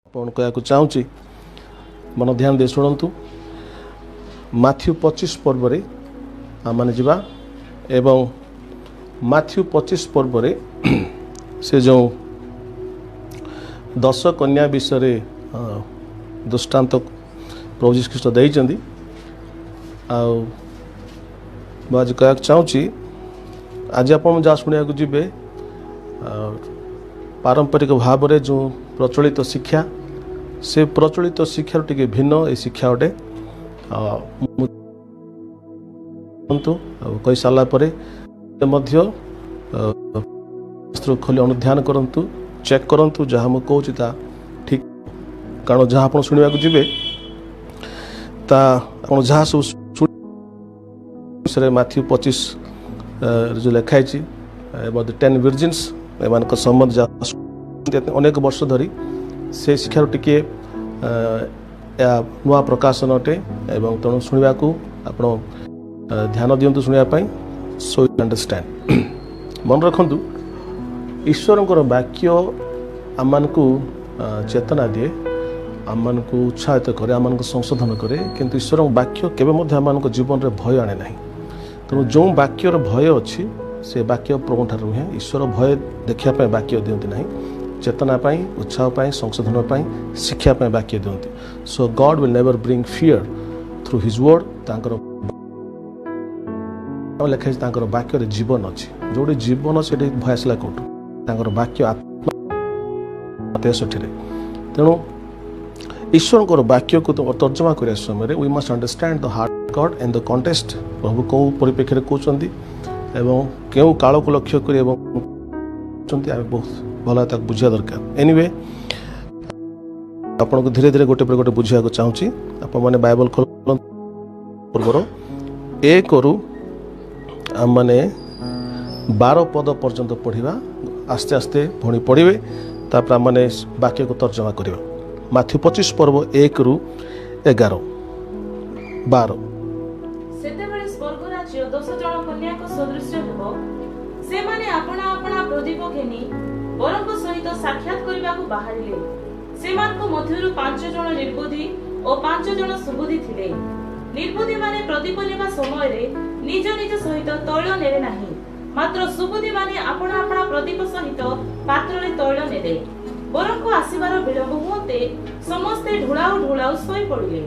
ଆପଣ କହିବାକୁ ଚାହୁଁଛି ମନ ଧ୍ୟାନ ଦେଇ ଶୁଣନ୍ତୁ। ମାଥ୍ୟୁ 25 ପର୍ବରେ ଆମମାନେ ଯିବା ଏବଂ ମାଥ୍ୟୁ 25 ପର୍ବରେ ସେ ଯେଉଁ 10 କନ୍ୟା ବିଷୟରେ ଦୃଷ୍ଟାନ୍ତ ପ୍ରଭୁ ଯୀଶୁ ଖ୍ରୀଷ୍ଟ ଦେଇଛନ୍ତି। ଆଉ ମୁଁ ଆଜି କହିବାକୁ ଚାହୁଁଛି, ଆଜି ଆପଣ ଯାହା ଶୁଣିବାକୁ ଯିବେ ପାରମ୍ପରିକ ଭାବରେ ଯେଉଁ ପ୍ରଚଳିତ ଶିକ୍ଷା, ସେ ପ୍ରଚଳିତ ଶିକ୍ଷାରୁ ଟିକେ ଭିନ୍ନ ଏ ଶିକ୍ଷା ଅଟେ। ଆଉ କହିସାରିଲା ପରେ ମଧ୍ୟ ଖୋଲି ଅନୁଧ୍ୟାନ କରନ୍ତୁ, ଚେକ୍ କରନ୍ତୁ ଯାହା ମୁଁ କହୁଛି ତା ଠିକ୍, କାରଣ ଯାହା ଆପଣ ଶୁଣିବାକୁ ଯିବେ ତା ଆପଣ ଯାହା ସବୁ ବିଷୟରେ ମାଥ୍ୟୁ 25 ଯେଉଁ ଲେଖା ହେଇଛି ଏବଂ 10 virgins ଏମାନଙ୍କ ସମ୍ବନ୍ଧ ଅନେକ ବର୍ଷ ଧରି ସେ ଶିକ୍ଷାରୁ ଟିକେ ନୂଆ ପ୍ରକାଶନ ଅଟେ ଏବଂ ତେଣୁ ଶୁଣିବାକୁ ଆପଣ ଧ୍ୟାନ ଦିଅନ୍ତୁ ଶୁଣିବା ପାଇଁ। So you understand. ମନେ ରଖନ୍ତୁ, ଈଶ୍ୱରଙ୍କର ବାକ୍ୟ ଆମମାନଙ୍କୁ ଚେତନା ଦିଏ, ଆମମାନଙ୍କୁ ଉତ୍ସାହିତ କରେ, ଆମମାନଙ୍କୁ ସଂଶୋଧନ କରେ, କିନ୍ତୁ ଈଶ୍ୱରଙ୍କ ବାକ୍ୟ କେବେ ମଧ୍ୟ ଆମମାନଙ୍କ ଜୀବନରେ ଭୟ ଆଣେ ନାହିଁ। ତେଣୁ ଯେଉଁ ବାକ୍ୟର ଭୟ ଅଛି ସେ ବାକ୍ୟ ପ୍ରଭୁଠାରୁ ନୁହେଁ। ଈଶ୍ୱର ଭୟ ଦେଖିବା ପାଇଁ ବାକ୍ୟ ଦିଅନ୍ତି ନାହିଁ, ଚେତନା ପାଇଁ, ଉତ୍ସାହ ପାଇଁ, ସଂଶୋଧନ ପାଇଁ, ଶିକ୍ଷା ପାଇଁ ବାକ୍ୟ ଦିଅନ୍ତି। So God will never bring fear through his word. ତାଙ୍କର ଲେଖା ହେଇଛି ତାଙ୍କର ବାକ୍ୟରେ ଜୀବନ ଅଛି। ଯେଉଁଠି ଜୀବନ ସେଠି ଭୟ ଆସିଲା କେଉଁଠୁ? ତାଙ୍କର ବାକ୍ୟ ଆତ୍ମା 63। ତେଣୁ ଈଶ୍ୱରଙ୍କର ବାକ୍ୟକୁ ତର୍ଜମା କରିବା ସମୟରେ we must understand the heart god and the context. ପ୍ରଭୁ କେଉଁ ପରିପ୍ରେକ୍ଷୀରେ କହୁଛନ୍ତି ଏବଂ କେଉଁ କାଳକୁ ଲକ୍ଷ୍ୟ କରି ଏବଂ ଆମେ ବହୁତ ଭଲ ତାକୁ ବୁଝିବା ଦରକାର। ଏନିୱେ, ଆପଣଙ୍କୁ ଧୀରେ ଧୀରେ ଗୋଟେ ପରେ ଗୋଟେ ବୁଝିବାକୁ ଚାହୁଁଛି। ଆପଣମାନେ ବାଇବଲ ଖୋଲନ୍ତୁ ପୂର୍ବର 1ରୁ ଆମମାନେ 12 ପଦ ପର୍ଯ୍ୟନ୍ତ ପଢ଼ିବା। ଆସ୍ତେ ଆସ୍ତେ ଭଉଣୀ ପଢ଼ିବେ, ତାପରେ ଆମମାନେ ବାକ୍ୟକୁ ତର୍ଜମା କରିବା। ମାଥ୍ୟୁ 25 ପର୍ବ 1ରୁ 11 12। ସେତେବେଳେ ସ୍ୱର୍ଗ ରାଜ୍ୟ 10 ଜଣ କନ୍ୟାଙ୍କ ସଦୃଶ୍ୟ ହେବ। ସେମାନେ ଆପଣା ଆପଣା ପ୍ରଦୀପ ଘେନି ବରଙ୍କ ସହିତ ସାକ୍ଷାତ କରିବାକୁ ବାହାରିଲେ। ସେମାନଙ୍କ ମଧ୍ୟରୁ 5 ଜଣ ନିର୍ବୁଦ୍ଧି ଓ 5 ଜଣ ସୁବୁଦ୍ଧି ଥିଲେ। ନିର୍ବୁଦ୍ଧି ମାନେ ପ୍ରଦୀପ ନେବା ସମୟରେ ନିଜ ନିଜ ସହିତ ତୈଳ ନେଲେ ନାହିଁ, ମାତ୍ର ସୁବୁଦ୍ଧି ମାନେ ଆପଣା ଆପଣା ପ୍ରଦୀପ ସହିତ ପାତ୍ରରେ ତୈଳ ନେଲେ। ବରଙ୍କ ଆସିବାର ବିଳମ୍ବ ହୁଅନ୍ତେ ସମସ୍ତେ ଢୁଳାଉ ଢୁଳାଉ ଶୋଇ ପଡ଼ିଲେ।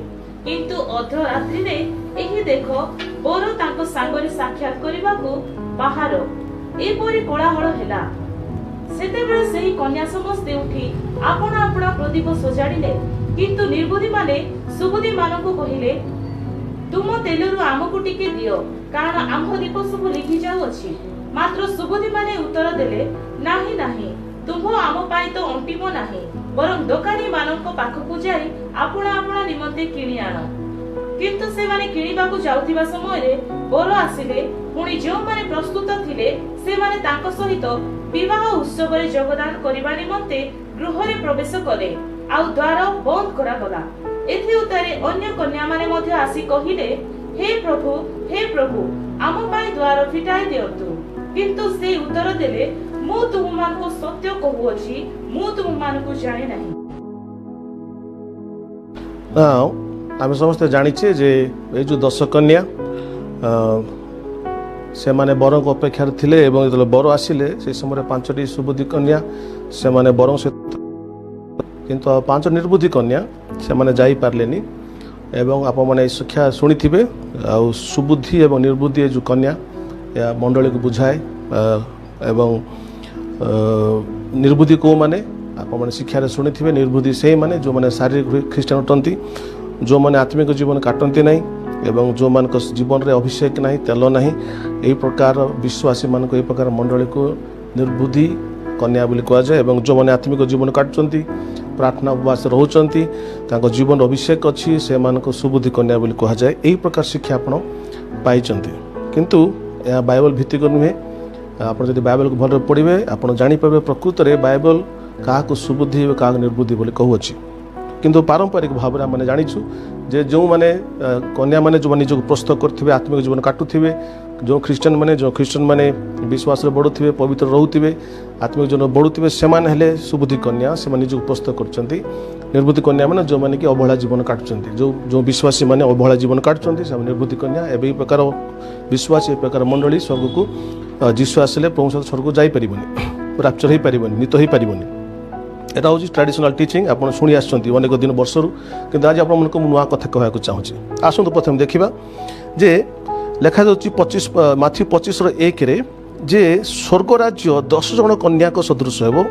କିନ୍ତୁ ଅର୍ଦ୍ଧରାତ୍ରିରେ ଏହି ଦେଖ, ବର ତାଙ୍କ ସାଙ୍ଗରେ ସାକ୍ଷାତ କରିବାକୁ ବାହାର, ଏପରି କୋଳାହଳ ହେଲା। ସେତେବେଳେ ସେହି କନ୍ୟା ସମସ୍ତେ ଉଠି ଆପଣା ଆପଣା ପ୍ରଦୀପ ସଜାଡ଼ିଲେ। କିନ୍ତୁ ନିର୍ବୁଦ୍ଧି ମାନେ ସୁବୁଦ୍ଧି ମାନଙ୍କୁ କହିଲେ, ତୁମ ତେଲରୁ ଆମକୁ ଟିକେ ଦିଅ, କାରଣ ଆମ୍ଭ ଦୀପ ସବୁ ଲିଭି ଯାଉଅଛି। ମାତ୍ର ସୁବୁଦ୍ଧି ମାନେ ଉତ୍ତର ଦେଲେ, ନାହିଁ ନାହିଁ, ତୁମ୍ଭ ଆମ ପାଇଁ ତ ଅଣ୍ଟିବ ନାହିଁ, ବରଂ ଦୋକାନୀ ମାନଙ୍କ ପାଖକୁ ଯାଇ ଆପଣା ଆପଣା ନିମନ୍ତେ କିଣି ଆଣ। କିନ୍ତୁ ସେମାନେ କିଣିବାକୁ ଯାଉଥିବା ସମୟରେ ବର ଆସିଲେ। ପୁଣି ଯେଉଁମାନେ ପ୍ରସ୍ତୁତ ଥିଲେ ସେମାନେ ତାଙ୍କ ସହିତ ବିବାହ ଉତ୍ସବରେ ଯୋଗଦାନ କରିବା ନିମନ୍ତେ ଗୃହରେ ପ୍ରବେଶ କଲେ, ଆଉ ଦ୍ୱାର ବନ୍ଦ କରାଗଲା। ଏଥି ଉତ୍ତରେ ଅନ୍ୟ କନ୍ୟାମାନେ ମଧ୍ୟ ଆସି କହିଲେ, ହେ ପ୍ରଭୁ, ଆମ ପାଇଁ ଦ୍ୱାର ଫିଟାଇ ଦିଅନ୍ତୁ। କିନ୍ତୁ ସେ ଉତ୍ତର ଦେଲେ, ମୁଁ ତୁମମାନଙ୍କୁ ସତ୍ୟ କହୁଅଛି, ମୁଁ ତୁମମାନଙ୍କୁ ଜାଣେ ନାହିଁ। ଆମେ ସମସ୍ତେ ଜାଣିଛେ ଯେ ଏଇ ଯେଉଁ 10 କନ୍ୟା ସେମାନେ ବରଙ୍କ ଅପେକ୍ଷାରେ ଥିଲେ ଏବଂ ଯେତେବେଳେ ବର ଆସିଲେ ସେହି ସମୟରେ 5ଟି ସୁବୁଦ୍ଧି କନ୍ୟା ସେମାନେ ବରଙ୍କ ସହିତ, କିନ୍ତୁ 5 ନିର୍ବୁଦ୍ଧି କନ୍ୟା ସେମାନେ ଯାଇପାରିଲେନି। ଏବଂ ଆପଣମାନେ ଏହି ଶିକ୍ଷା ଶୁଣିଥିବେ। ଆଉ ସୁବୁଦ୍ଧି ଏବଂ ନିର୍ବୁଦ୍ଧି ଏ ଯେଉଁ କନ୍ୟା ଏହା ମଣ୍ଡଳୀକୁ ବୁଝାଏ। ଏବଂ ନିର୍ବୁଦ୍ଧି କେଉଁମାନେ ଆପଣମାନେ ଶିକ୍ଷାରେ ଶୁଣିଥିବେ। ନିର୍ବୁଦ୍ଧି ସେଇମାନେ ଯେଉଁମାନେ ଶାରୀରିକ ଖ୍ରୀଷ୍ଟିଆନ ଅଟନ୍ତି, ଯେଉଁମାନେ ଆତ୍ମିକ ଜୀବନ କାଟନ୍ତି ନାହିଁ ଏବଂ ଯେଉଁମାନଙ୍କ ଜୀବନରେ ଅଭିଷେକ ନାହିଁ, ତେଲ ନାହିଁ, ଏହି ପ୍ରକାର ବିଶ୍ୱାସୀମାନଙ୍କୁ ଏହି ପ୍ରକାର ମଣ୍ଡଳୀକୁ ନିର୍ବୁଦ୍ଧି କନ୍ୟା ବୋଲି କୁହାଯାଏ। ଏବଂ ଯେଉଁମାନେ ଆତ୍ମିକ ଜୀବନ କାଟୁଛନ୍ତି, ପ୍ରାର୍ଥନା ଉପବାସ ରହୁଛନ୍ତି, ତାଙ୍କ ଜୀବନରେ ଅଭିଷେକ ଅଛି, ସେମାନଙ୍କୁ ସୁବୁଦ୍ଧି କନ୍ୟା ବୋଲି କୁହାଯାଏ। ଏହି ପ୍ରକାର ଶିକ୍ଷା ଆପଣ ପାଇଛନ୍ତି, କିନ୍ତୁ ଏହା ବାଇବଲ ଭିତ୍ତିକ ନୁହେଁ। ଆପଣ ଯଦି ବାଇବଲକୁ ଭଲରେ ପଢ଼ିବେ ଆପଣ ଜାଣିପାରିବେ ପ୍ରକୃତରେ ବାଇବଲ କାହାକୁ ସୁବୁଦ୍ଧି ଓ କାହାକୁ ନିର୍ବୁଦ୍ଧି ବୋଲି କହୁଅଛି। କିନ୍ତୁ ପାରମ୍ପରିକ ଭାବରେ ଆମେ ଜାଣିଛୁ ଯେ ଯେଉଁମାନେ କନ୍ୟାମାନେ ଯେଉଁମାନେ ନିଜକୁ ପ୍ରସ୍ତୁତ କରିଥିବେ, ଆତ୍ମିକ ଜୀବନ କାଟୁଥିବେ, जो ख्रीस्टियन माने विश्वास बढ़ुवे पवित्र रोथे आत्मिक जीवन बढ़ुवे से सुबुद्धि कन्या से निज उपस्थित कर निर्बुद्धि कन्या मैंने जो मैंने कि अवहेला जीवन काटुंट जो विश्वासी मैंने अवहेला जीवन काटुंट से निर्बुद्धि कन्या एवं प्रकार विश्वास ए प्रकार मंडली स्वर्ग को जीशु आसिले प्रभु सहित स्वर्ग को जापर राप्चर हो पार नीत हो पार एटा हूँ ट्रेडिशनल टीचिंग आप शुणी आनेक दिन वर्षर कि आज आप नुआ कथा कहना चाहूँगी आसतु प्रथम देखा जे लेखा जाऊँगी 25 माथ्यू 25:1 जे स्वर्ग राज्य 10 जन कन्या सदृश हो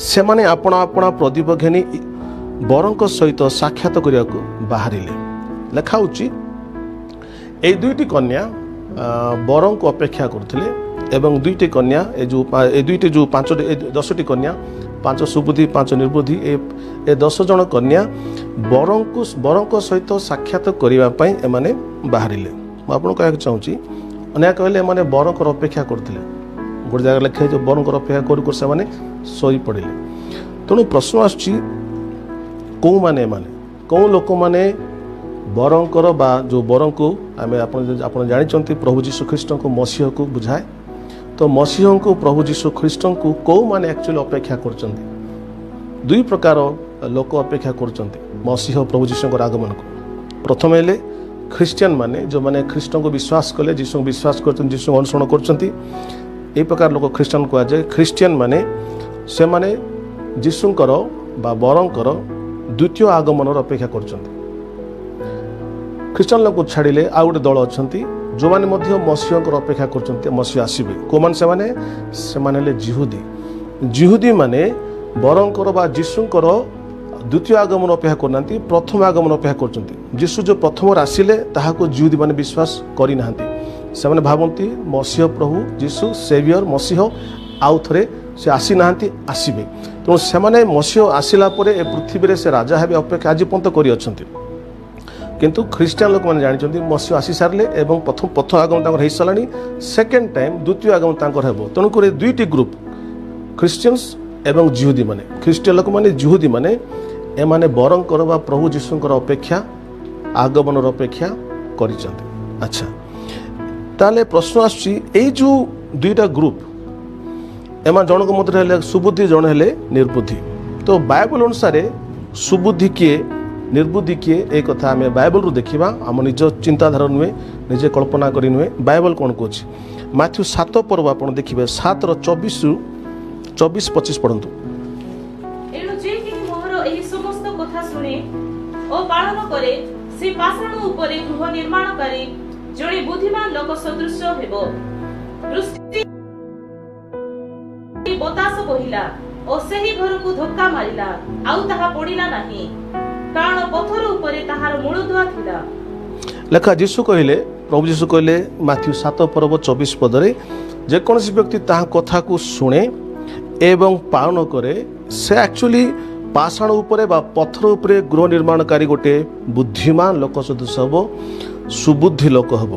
से मैंने आपण आपण प्रदीप घेनी बरंक सहित साक्षात करने को बाहर लेखा ये दुईटी कन्या बर को अपेक्षा करते एवं दुईटी कन्या दुईटी जो 10टी कन्या 5 सुबुद्धि 5 निर्बुद्धि ए 10 जन कन्या बरंक सहित साक्षात करने एमाने बाहर मुझे कहना चाहूँगी अनेक कहले मैंने बरंकर अपेक्षा करते गोटे जगह लिखे जो बरंकर अपेक्षा कर शई पड़े तेणु प्रश्न आसुची कौ लोक मैंने बरंकर बा जो बर को आम आप जानते प्रभु जीशु ख्रीस्ट को मसीह को बुझाए तो मसीह को प्रभु जीशु ख्रीस्ट को कौ मैंने एक्चुअली अपेक्षा कर दुई प्रकार लोक अपेक्षा कर मसीह प्रभु जीशु आगमन को प्रथम हेले ख्रीस्टियन माने जो माने ख्रीस्ट को विश्वास कले जीशु विश्वास कर जीशु अनुसरण कर प्रकार लोक ख्रीस्टियन कहुए ख्रीस्टियन माने से माने जीशुंकर बा बरंकर द्वितीय आगमन अपेक्षा कर ख्रीस्टियन लोक छाड़िले आ गोटे दल अच्छा जो मैंने मसीह अपेक्षा कर मसीह आसवे कौन से जिहुदी माने बरंकर बा जीशुंकर द्वितीय आगमन अपेक्षा करना प्रथम आगमन अपेक्षा कर जीशु जो प्रथम आसिले ताहाको जिहुदी माने विश्वास करना से भावती मसीह प्रभु जीशु सेवियर मसीह आउ थे से आसी ना आसवे तेणु से मसीह आसला पृथ्वी से राजा हे अपेक्षा आज पर्यंत कर किंतु ख्रीस्टियन लोक मैंने जानते मसीह आसी सारे और प्रथम आगमन हो सारा सेकेंड टाइम द्वितीय आगमन हे तेणुक दुईटी ग्रुप ख्रीस्टियंस एवं जिहुदी माने ख्रीस्टियन लोक मैंने जिहुदी माने एमाने बरंकर बा प्रभु जीशुंकर अपेक्षा आगमन अपेक्षा कर अच्छा ताले प्रश्न आसुची जो दुईटा ग्रुप एम जनक मध्य सुबुद्धि जन हेले निर्बुद्धि तो बाइबल अनुसार सुबुद्धि किए निर्बुद्धि किए एक कथा आम बाइबल रू देखा आम निज चिंताधारा नुहे निजे कल्पना करी नुहे बाइबल कौन कह माथ्यू 7 पर्व आप देखिए 7:24-25 पढ़ंतु शुणे और पालन करे से पाषाण उपरे गृह निर्माणकारी जड़े बुद्धिमान लोक सदृश हेबो वृष्टि बतास बहिला और सही घर को धक्का मारिला आउ ताहा पड़िला नाही कारण पत्थर उपरे ताहार मूलदुआ थिला लेखा जीशु कहले प्रभु जीशु कहले माथ्यू 7 पर्व 24 पदरे जे कौन व्यक्ति ताहा कथा को शुणे एवं पालन करे से एक्चुअली पाषाण उपरे बा पत्थर उपरे गृह निर्माणकारी गोटे बुद्धिमान लोक सदृश हम सुबुद्धि लोक हम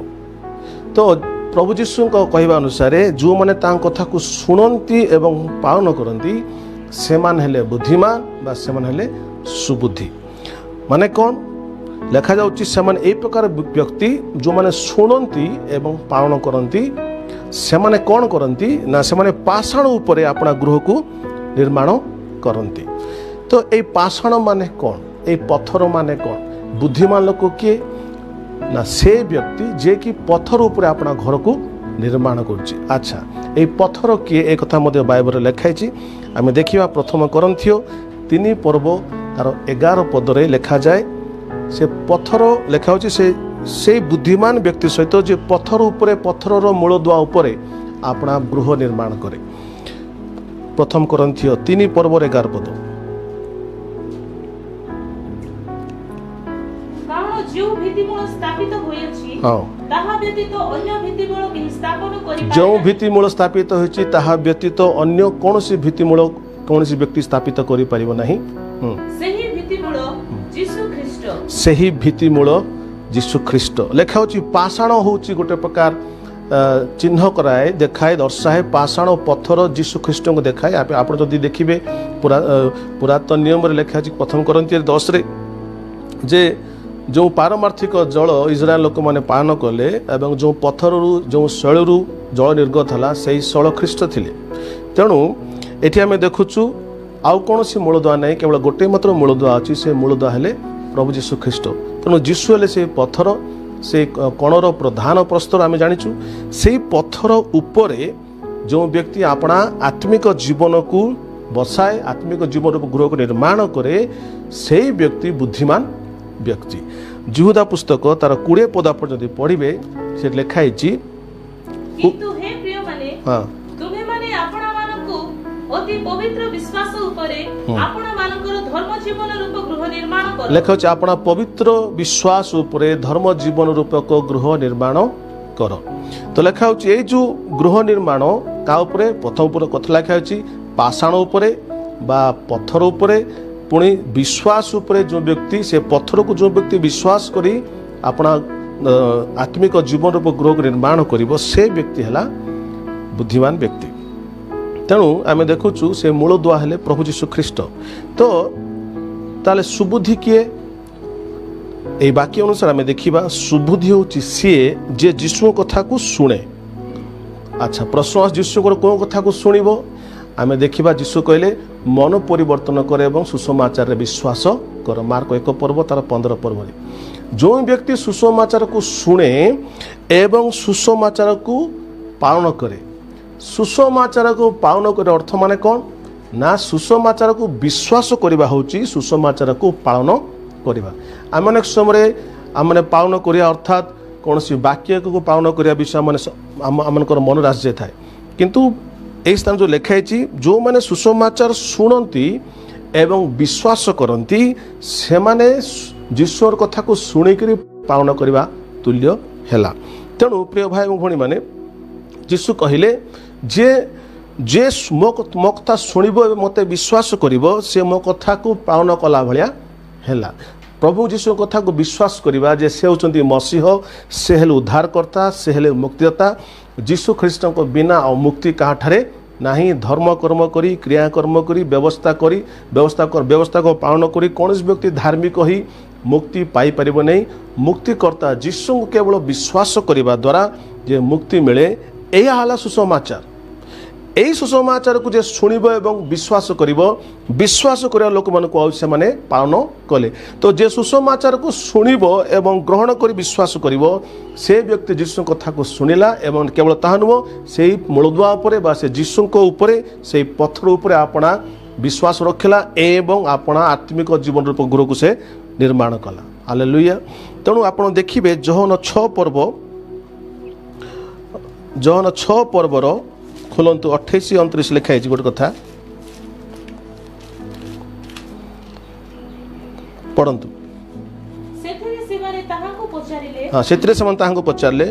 तो प्रभु जीशु कहवा अनुसार जो मैंने कथा को शुणती एवं पालन करती से माने बुद्धिमान बा से माने सुबुद्धि माने कौन लेखा जाउची से माने ए प्रकार व्यक्ति जो माने शुणती एवं पालन करती से माने कौन करती ना से माने पाषाण उपरे अपना गृह को निर्माण करती तो ये पाषाण माने कौन ये पत्थर माने कौन बुद्धिमान लोक किए ना से व्यक्ति जे कि पत्थर उपरे अपना घर को निर्माण करुच्ची अच्छा ये पत्थर किए एक कथा मध्य बाइबल लिखाई आम देखा प्रथम करंथियो 3 पर्व तार 11 पदरे लिखा जाए से पत्थर लिखा से बुद्धिमान व्यक्ति सहित जे पत्थर उपरे पत्थर मूलदुआ उपरे अपना गृह निर्माण करे प्रथम करंथियो 3 पर्व 11 पद जो भित्तिमूल स्थापित होइछि ताहा व्यतीत अन्य भित्तिमूल केहि स्थापन करि जो भित्तिमूल स्थापित होइछि ताहा व्यतीत अन्य कोनोसी भित्तिमूल कोनोसी व्यक्ति स्थापित करि परिबो नाही सेही भित्तिमूल जीशु ख्रीस्ट सेही भित्तिमूल जीशु ख्रीस्ट लेखा होछि पाषाण होछि गोटे प्रकार चिन्ह कराए देखाए दर्शाए पाषाण पत्थर जीशु ख्रीस्ट को देखाए आप जदि देखिबे पुरातन नियम रे लेखा अछि प्रथम करंती 10 रे जे जो पारमार्थिक जल इस्राएल लोक मैंने पान कले एवं जो पथर जो शैलू जल निर्गत है से शैल ख्रीष्ट थिले तेणु एठी आम देखुचु आउ कौन सी मूलदुआ नहीं केवल गोटे मात्र मूलदुआ अच्छी से मूलदुआ हेले प्रभु जीशु ख्रीष्ट तेणु जीशु हेले से पथर से कणर प्रधान प्रस्तर आम जाचु से पथर उपरे जो व्यक्ति अपना आत्मिक जीवन को बसाए आत्मिक जीवन गृह को निर्माण करे से व्यक्ति बुद्धिमान व्यक्ति जुहुदा पुस्तक तार 20 पदा पर्यंत पढ़िबे से लिखाई किंतु हे प्रिय माने तुम्हे माने आपणा मानकु अति पवित्र विश्वास उपरे आपणा मानकर धर्म जीवन रूप गृह निर्माण कर लेखा अछि आपणा पवित्र विश्वास उपरे धर्म जीवन रूपक गृह निर्माण कर तो लेखा अछि ए जो गृह निर्माण का उपरे प्रथम पुर कथा लिखा अछि पाषाण उपरे बा पत्थर उपरे पुणी विश्वास उपरे जो व्यक्ति से पत्थर को जो व्यक्ति विश्वास करी अपना आत्मिक जीवन रूप गृह को निर्माण करिवो से व्यक्ति हला बुद्धिमान व्यक्ति तेणु आम देखुचु से मूलदुआ हेले प्रभु जीशु ख्रीष्ट तो ताले सुबुद्धि किए ए वाक्य अनुसार आम देखिबा सुबुद्धि होची सी जे जीशु कथा को शुणे अच्छा प्रश्न जीशु को कथा को शुणिबो आम देखा जीशु कहले मन परिवर्तन करे एवं सुसमाचार रे विश्वास कर मार्क 1 पर्व तार 15 पर्व जो व्यक्ति सुसमाचार को शुणे एवं सुसमाचार को पालन करे सुसमाचार को पालन करे अर्थ माने कौन ना सुसमाचार को विश्वास करवा होची सुसमाचार को पालन करवा आम अनेक समय आम पालन करिया अर्थात कौन सी वाक्य को पालन करिया विषय मानकर मन रास जाए थाए किंतु ए स्थान जो लिखाई जो मैंने सुसमाचार शुणती एवं विश्वास करती से माने जीशुर कथा को शुणिक पालन करने तुल्य है तेणु प्रिय भाई और भणी मैंने जीशु कहले जे जे मो कथा शुणव मत विश्वास करिवो से मो कथा को पालन कला भलिया हैला प्रभु जीशु कथा को विश्वास करवा जे से होचंती मसीह से हेले उद्धारकर्ता से हेले मुक्तिदाता जीशु ख्रीष्ट को बिना मुक्ति कहाँ ठारे नहीं धर्म कर्म करी क्रियाकर्म करी व्यवस्था को पालन करी कौन व्यक्ति धार्मिक ही मुक्ति पाई परिबो नहीं मुक्तिकर्ता जीशु को केवल विश्वास करने द्वारा जे मुक्ति मिले यह हला सुसमाचार यही सुसमाचार को जे शुणिब एवं विश्वास करिवो विश्वास करिया लोक मानक से माने पालन कले तो जे सुसमाचार को शुणिब एवं ग्रहण करी विश्वास करिवो से व्यक्ति जीशु कथा को शुणिला एवं केवल ताहा नुह से मूलदुआ उपरे बा से जीशु को उपरे से पत्थर उपरे अपना विश्वास रखिला एवं अपना आत्मिक जीवन रूप गुरु को से निर्माण कला हालेलुया तेणु आपण देखिबे जोहन 6 पर्वर खोलंतु 28-29 लिखाई गोटे कथा पढ़ंतु हाँ से पचारे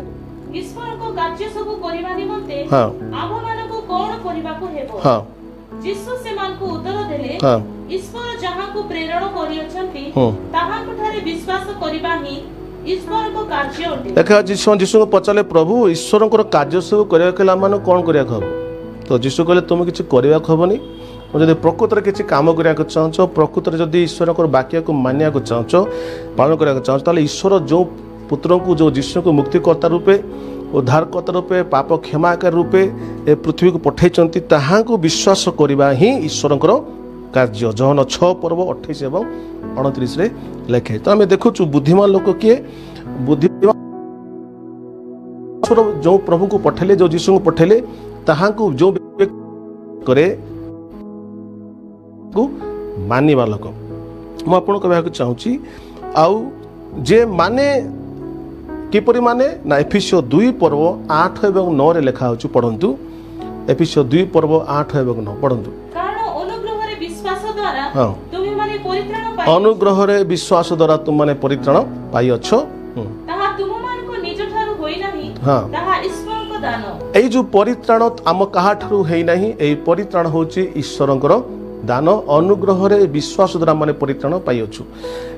ईश्वर को कार्य सब करिबा निमंते हाँ आम मानको कोन करिबाकू हेबो हाँ जीसु सेमानकू उत्तर देले हाँ ईश्वर जहाँ को प्रेरण करियछंती ताहा कोठारे विश्वास करिबा ही ईश्वर को कार्य अटे देखा जीशु को पचारे प्रभु ईश्वर कार्य सब करने मान कौन करा हम तो जीशु कहले तुम किसी करने हेनी जब प्रकृत में किसी कम करने चाहो प्रकृत में जब ईश्वर वाक्य को मानिया चाहो पालन करने चाहो ताले ईश्वर जो पुत्र को जो जीशु को मुक्तिकर्ता रूपे उद्धारकर्ता रूपे पाप क्षमाकार रूपे ए पृथ्वी को पठेइचंती ताहा को विश्वास करवा ही ईश्वर कार्य जोहन 6 पर्व 28 एवं 29 रे लिखे तो आम देखु बुद्धिमान लोक किए बुद्धिमान जो प्रभु को पठेले जो जीशु को पठेले ताहा को जो करे को मानिबा लोक मु आपन कहबा चाहूची आउ जे माने किपरि माने ना एफिसियो 2 पर्व 8 एवं 9 रे लिखा होछु पढंतु एफिसियो 2 पर्व 8 एवं 9 पढंतु अनुग्रह रे विश्वास द्वारा तुम माने परित्राण पाई अछो ताहा तुम मान को निज ठारू होई नाही हां ताहा ईश्वर को दान एई जो परित्राण आम कहा ठारू हेई नाही एई परित्राण होची ईश्वरंकर दान अनुग्रह रे विश्वास द्वारा माने परित्राण पाई अछु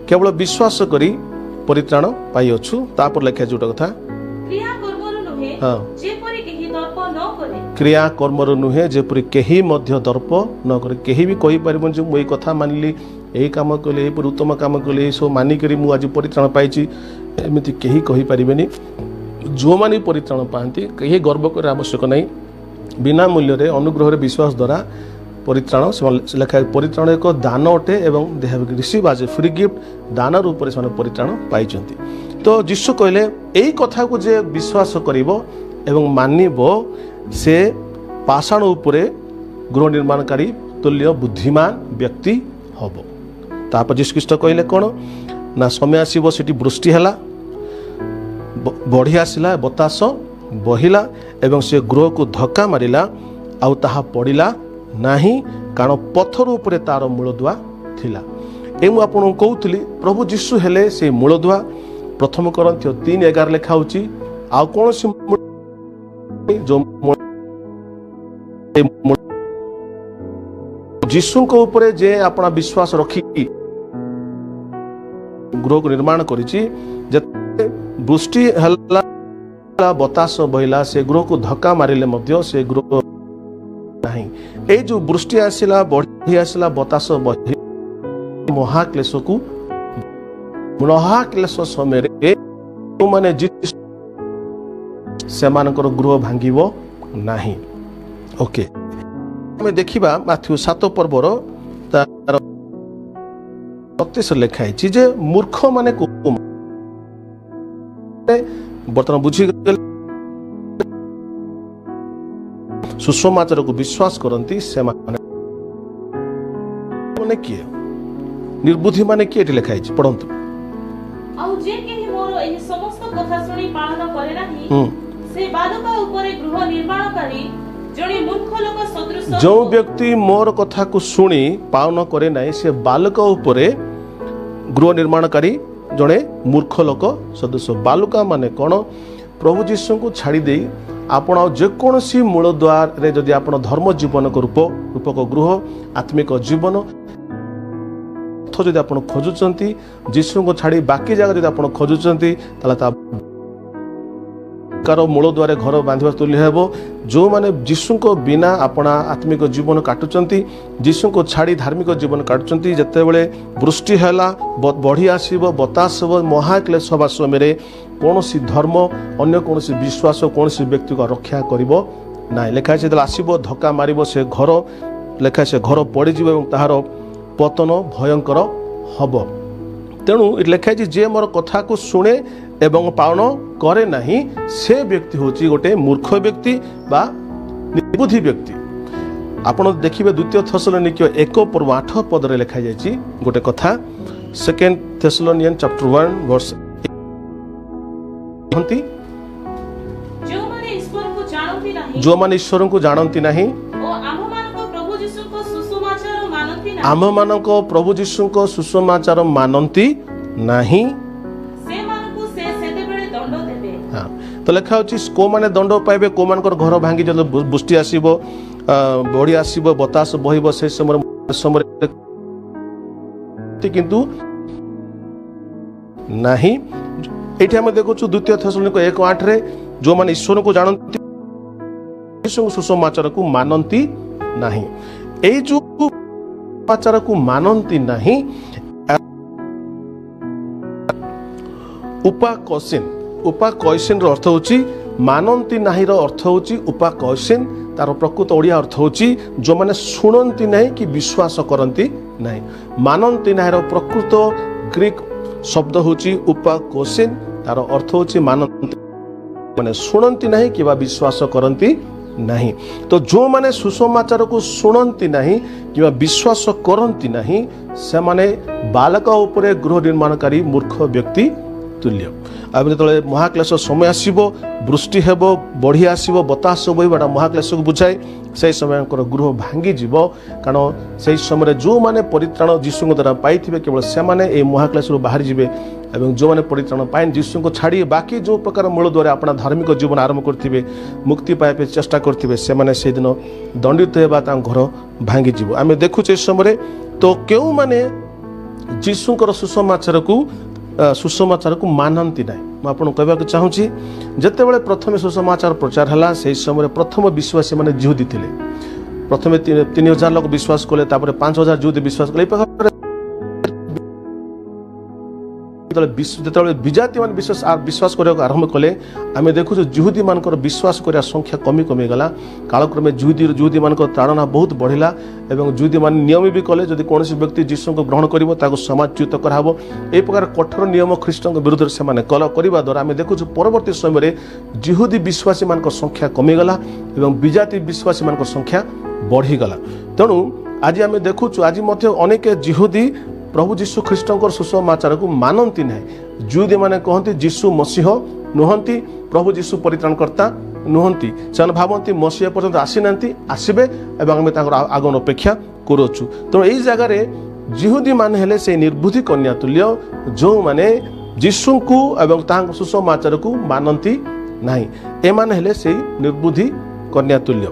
केवल विश्वास करी परित्राण पाई अछु तापर लेखा जोटा कथा क्रिया कर्मरु नुहे हां जेपरि केही दर्प न करे क्रिया कर्मरु नुहे जेपरि केही मध्य दर्प न करे केही भी कहि परिबन जे मई कथा मानली यही कम कले यहीपर उत्तम कम कले सब मानिक मुझे आज परित्राण पाई एमती कहीं कहींपारे जो मैंने परित्राण पाती कहीं गर्व कर आवश्यक नहीं बिना मूल्य अनुग्रह विश्वास द्वारा परित्राण लेखा परित्राण एक दान अटे एवं they have receive as a free gift दान रूप से परित्राण पाई। तो यीशु कहले यही कथा को जे विश्वास करिवो एवं मानिबो से पाषाण उपरे गृह निर्माणकारी तुल्य बुद्धिमान व्यक्ति हबो। तापर यीशु ख्रीष्ट कहले कौन ना समय आसीबो सेठी वृष्टि हला बढ़ी आसिला बतास बहिला एवं से गृह को धक्का मारिला आउ ताहा पड़िला नहीं कारण पत्थर उपरे तार मूलदुआ थिला। ए मु आपन कहूली प्रभु यीशु हेले से मूलदुआ प्रथम करंथियो 3:11 लिखा होची आ कौन सी जो यीशु को ऊपर जे अपना विश्वास रखी गृह को निर्माण करिछि जते वृष्टि हल्ला बतास बहिला से गृह को धक्का मारिले मध्य से गृह नहीं ए जो वृष्टि आसिला बढ़ी आसिला बतास बहि महाक्लेश को महाक्लेश समय माने सेमानकर गृह भांगिबो नाही। ओके हमें देखिबा माथ्यू 7 पर्वर तार 36 लिखा है जे मूर्ख माने बर्तमान बुझी सुसमाचार को विश्वास करती से माने किए निर्बुद्धि माने किए लिखा है पढ़ंतु आउ जे केहि मोर एही समस्त कथा सुनी पालन करे नाही से बालक उपरे गृह निर्माणकारी जणे मूर्ख लोक सदृश जो व्यक्ति मोर कथा को सुनी पालन करे नाही से बालक उपरे गृह निर्माणकारी जणे मूर्ख लोक सदृश। बालुका माने कोन प्रभु यीशु को छाड़ी दे आपण जेकोसी मूल द्वार रे जदि आपण धर्म जीवन को रूपक गृह आत्मिक जीवन जदि आपण खोजुचंती यीशु को छाड़ी बाकी जगह जदि आपण खोजुचंती ताला ता कार मूल द्वारे घर बांधिबा तुल्य हेबो। जो माने यीशु को बिना अपना आत्मिक जीवन काटुचंती यीशु को छाड़ी धार्मिक जीवन काटुचंती जते बेले वृष्टि हैला बढ़ी आसीबो बतास हो महाक्लेश हवा समय कौनसी धर्म अन्य कौनसी विश्वास कौनसी व्यक्ति को रक्षा करिवो ना लेखा से आसीबो धक्का मारिबो से घर लेखा से घर पड़ी जिवो एवं ताहार पतन भयंकर हबो। तेणु लेखा जे मोर कथा को शुणे एवं पालन करे नहीं से व्यक्ति होची गोटे मूर्ख व्यक्ति बा निर्बुद्धि व्यक्ति। आपण देखिबे द्वितीय थेसलोनिके 1:8 रे लिखा जायछि गोटे कथा 2 थेसलोनियन चैप्टर 1 वर्स हंती जो माने ईश्वर को जानती नहीं आम मानक प्रभु यीशु को सुसमाचार मानती नहीं हाँ तो लिखा होची को माने दंड पाइबे को मानकर घर भांगी जब वृष्टि आसीबो बढ़ी आसीबो बतास बहिबो से समय किंतु नहीं एठी हम देखु द्वितीय थेसलोनिके 1:8 रे जो माने ईश्वर को जानती यीशु सुसमाचार को मानती नहीं ए जो सुसमाचार को मानती नहीं उपाकैसिन रो अर्थ होची मानती नाही रो अर्थ होची उपाकैसिन तार प्रकृत ओडिया अर्थ होची जो माने सुनंती नहीं कि विश्वास करंती नहीं मानती नाही रो प्रकृत ग्रीक शब्द होची उपाकैसिन तार अर्थ होची मानती माने सुनंती नहीं कि विश्वास करंती नहीं। तो जो माने सुसमाचार को सुनंती नहीं कि विश्वास करंती नहीं से माने बालक उपरे गृह निर्माणकारी मूर्ख व्यक्ति तुल्य। अब जो महाक्लेश समय आसो वृष्टि हेब बढ़ी आसो बतास बहटा महाक्लेश को बुझाए से समय गृह भांगी जीव कारण से समय जो मैंने परित्राण यीशु द्वारा पाई केवल से मैंने महाक्लेश बाहरी जीवे एवं जो मैंने परित्राण पाए यीशु को छाड़ी बाकी जो प्रकार मूल द्वारा अपना धार्मिक जीवन आरंभ करते मुक्ति पाइबे चेष्टा करते से मैंने से दिन दंडित होगा घर भांगी जीव आम देखुचे समय तो क्यों माने यीशुकर सुसमाचार को मानती ना मुझे कहवाक चाहूँगी जिते बड़े प्रथम सुसमाचार प्रचार है से समय प्रथम विश्वासी मैंने जिहुदी थे प्रथम 3000 लोग विश्वास कले 5000 जिहुदी विश्वास कले ଯେତେବେଳେ ବିଜାତି ମାନେ ବିଶ୍ୱାସ କରିବାକୁ ଆରମ୍ଭ କଲେ ଆମେ ଦେଖୁଛୁ ଯୁହୁଦୀ ମାନଙ୍କର ବିଶ୍ୱାସ କରିବା ସଂଖ୍ୟା କମି କମିଗଲା। କାଳକ୍ରମେ ଯୁହୁଦୀ ମାନଙ୍କର ତାଡ଼ନା ବହୁତ ବଢ଼ିଲା ଏବଂ ଯୁହୁଦୀ ମାନେ ନିୟମ ବି କଲେ ଯଦି କୌଣସି ବ୍ୟକ୍ତି ଯୀଶୁଙ୍କୁ ଗ୍ରହଣ କରିବ ତାକୁ ସମାଜଚ୍ୟୁତ କରାହେବ। ଏହି ପ୍ରକାର କଠୋର ନିୟମ ଖ୍ରୀଷ୍ଟଙ୍କ ବିରୁଦ୍ଧରେ ସେମାନେ କରିବା ଦ୍ୱାରା ଆମେ ଦେଖୁଛୁ ପରବର୍ତ୍ତୀ ସମୟରେ ଯୁହୁଦୀ ବିଶ୍ୱାସୀମାନଙ୍କ ସଂଖ୍ୟା କମିଗଲା ଏବଂ ବିଜାତି ବିଶ୍ୱାସୀମାନଙ୍କ ସଂଖ୍ୟା ବଢ଼ିଗଲା। ତେଣୁ ଆଜି ଆମେ ଦେଖୁଛୁ ଆଜି ମଧ୍ୟ ଅନେକ ଯୁହୁଦୀ ପ୍ରଭୁ ଯୀଶୁ ଖ୍ରୀଷ୍ଟଙ୍କର ସୁସମାଚାରକୁ ମାନନ୍ତି ନାହିଁ। ଯୁହୁଦୀ ମାନେ କହନ୍ତି ଯୀଶୁ ମସିହ ନୁହନ୍ତି, ପ୍ରଭୁ ଯୀଶୁ ପରିତ୍ରାଣକର୍ତ୍ତା ନୁହନ୍ତି। ସେମାନେ ଭାବନ୍ତି ମସିହ ପର୍ଯ୍ୟନ୍ତ ଆସିନାହାନ୍ତି, ଆସିବେ ଏବଂ ଆମେ ତାଙ୍କର ଆଗମନ ଅପେକ୍ଷା କରୁଅଛୁ। ତେଣୁ ଏହି ଜାଗାରେ ଯୁହୁଦୀ ମାନେ ହେଲେ ସେଇ ନିର୍ବୁଦ୍ଧି କନ୍ୟା ତୁଲ୍ୟ ଯେଉଁମାନେ ଯୀଶୁଙ୍କୁ ଏବଂ ତାଙ୍କ ସୁସମାଚାରକୁ ମାନନ୍ତି ନାହିଁ। ଏମାନେ ହେଲେ ସେଇ ନିର୍ବୁଦ୍ଧି କନ୍ୟା ତୁଲ୍ୟ।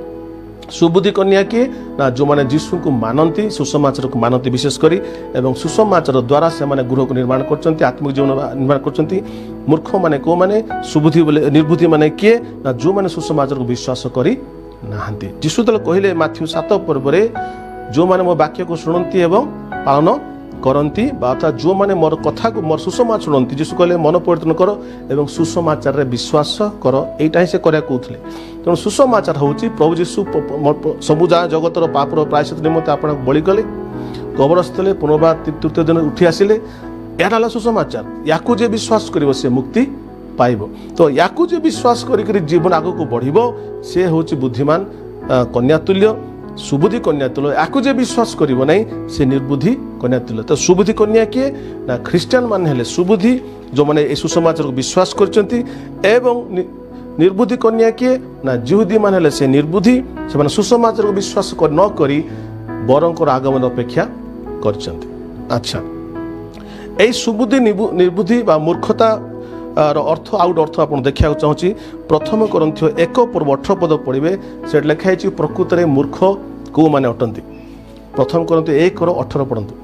ସୁବୁଦ୍ଧି କନ୍ୟା କିଏ ନା ଯେଉଁମାନେ ଯୀଶୁଙ୍କୁ ମାନନ୍ତି, ସୁସମାଚାରକୁ ମାନନ୍ତି ବିଶେଷ କରି ଏବଂ ସୁସମାଚାର ଦ୍ୱାରା ସେମାନେ ଗୃହକୁ ନିର୍ମାଣ କରୁଛନ୍ତି, ଆତ୍ମିକ ଜୀବନ ନିର୍ମାଣ କରୁଛନ୍ତି। ମୂର୍ଖ ମାନେ କେଉଁମାନେ? ସୁବୁଦ୍ଧି ବୋଲେ ନିର୍ବୁଦ୍ଧି ମାନେ କିଏ ନା ଯେଉଁମାନେ ସୁସମାଚାରକୁ ବିଶ୍ୱାସ କରି ନାହାନ୍ତି। ଯୀଶୁ ଯେତେବେଳେ କହିଲେ ମାଥ୍ୟୁ 7 ପର୍ବରେ ଯେଉଁମାନେ ମୋ ବାକ୍ୟକୁ ଶୁଣନ୍ତି ଏବଂ ପାଳନ କରନ୍ତି ବା ଅର୍ଥାତ୍ ଯେଉଁମାନେ ମୋର କଥାକୁ ମୋର ସୁସମାଚାର ଶୁଣନ୍ତି, ଯୀଶୁ କହିଲେ ମନ ପରିବର୍ତ୍ତନ କର ଏବଂ ସୁସମାଚାରରେ ବିଶ୍ୱାସ କର। ଏଇଟା ହିଁ ସେ କରିବାକୁ କହୁଥିଲେ। ତେଣୁ ସୁସମାଚାର ହେଉଛି ପ୍ରଭୁ ଯୀଶୁ ସବୁ ଜଗତର ପାପର ପ୍ରାୟଶ୍ଚିତ ନିମନ୍ତେ ଆପଣଙ୍କୁ ବଳି କଲେ, କବରସ୍ଥ ହେଲେ, ପୁନର୍ବାର ତୃତୀୟ ଦିନ ଉଠି ଆସିଲେ। ଏହା ହେଲା ସୁସମାଚାର। ୟାକୁ ଯିଏ ବିଶ୍ୱାସ କରିବ ସେ ମୁକ୍ତି ପାଇବ। ତ ୟାକୁ ଯିଏ ବିଶ୍ୱାସ କରିକି ଜୀବନ ଆଗକୁ ବଢ଼ିବ ସେ ହେଉଛି ବୁଦ୍ଧିମାନ କନ୍ୟା ତୁଲ୍ୟ, ସୁବୁଦ୍ଧି କନ୍ୟା ତୁଲ୍ୟ। ୟାକୁ ଯେ ବିଶ୍ୱାସ କରିବ ନାହିଁ ସେ ନିର୍ବୁଦ୍ଧି କନ୍ୟା ତୁଲ୍ୟ। ତ ସୁବୁଦ୍ଧି କନ୍ୟା କିଏ ନା ଖ୍ରୀଷ୍ଟିଆନ ମାନେ ହେଲେ ସୁବୁଦ୍ଧି, ଯେଉଁମାନେ ଏ ସୁସମାଚାରକୁ ବିଶ୍ୱାସ କରିଛନ୍ତି। ଏବଂ ନିର୍ବୁଦ୍ଧି କନ୍ୟା କିଏ ନା ଯୁହୁଦୀ ମାନେ ହେଲେ ସେ ନିର୍ବୁଦ୍ଧି, ସେମାନେ ସୁସମାଚାରକୁ ବିଶ୍ୱାସ ନ କରି ବରଙ୍କର ଆଗମନ ଅପେକ୍ଷା କରିଛନ୍ତି। ଆଚ୍ଛା, এই ସୁବୁଦ୍ଧି ନିର୍ବୁଦ୍ଧି ବା ମୂର୍ଖତା ଅର୍ଥ ଆଉ ଗୋଟେ ଅର୍ଥ ଆପଣ ଦେଖିବାକୁ ଚାହୁଁଛି। ପ୍ରଥମ କରନ୍ଥିୟ 1 ପର୍ବ 18 ପଦ ପଢ଼ିବେ, ସେଠି ଲେଖା ହେଇଛି ପ୍ରକୃତରେ ମୂର୍ଖ କେଉଁମାନେ ଅଟନ୍ତି। ପ୍ରଥମ କରନ୍ଥିୟ 1:18 ପଢ଼ନ୍ତୁ।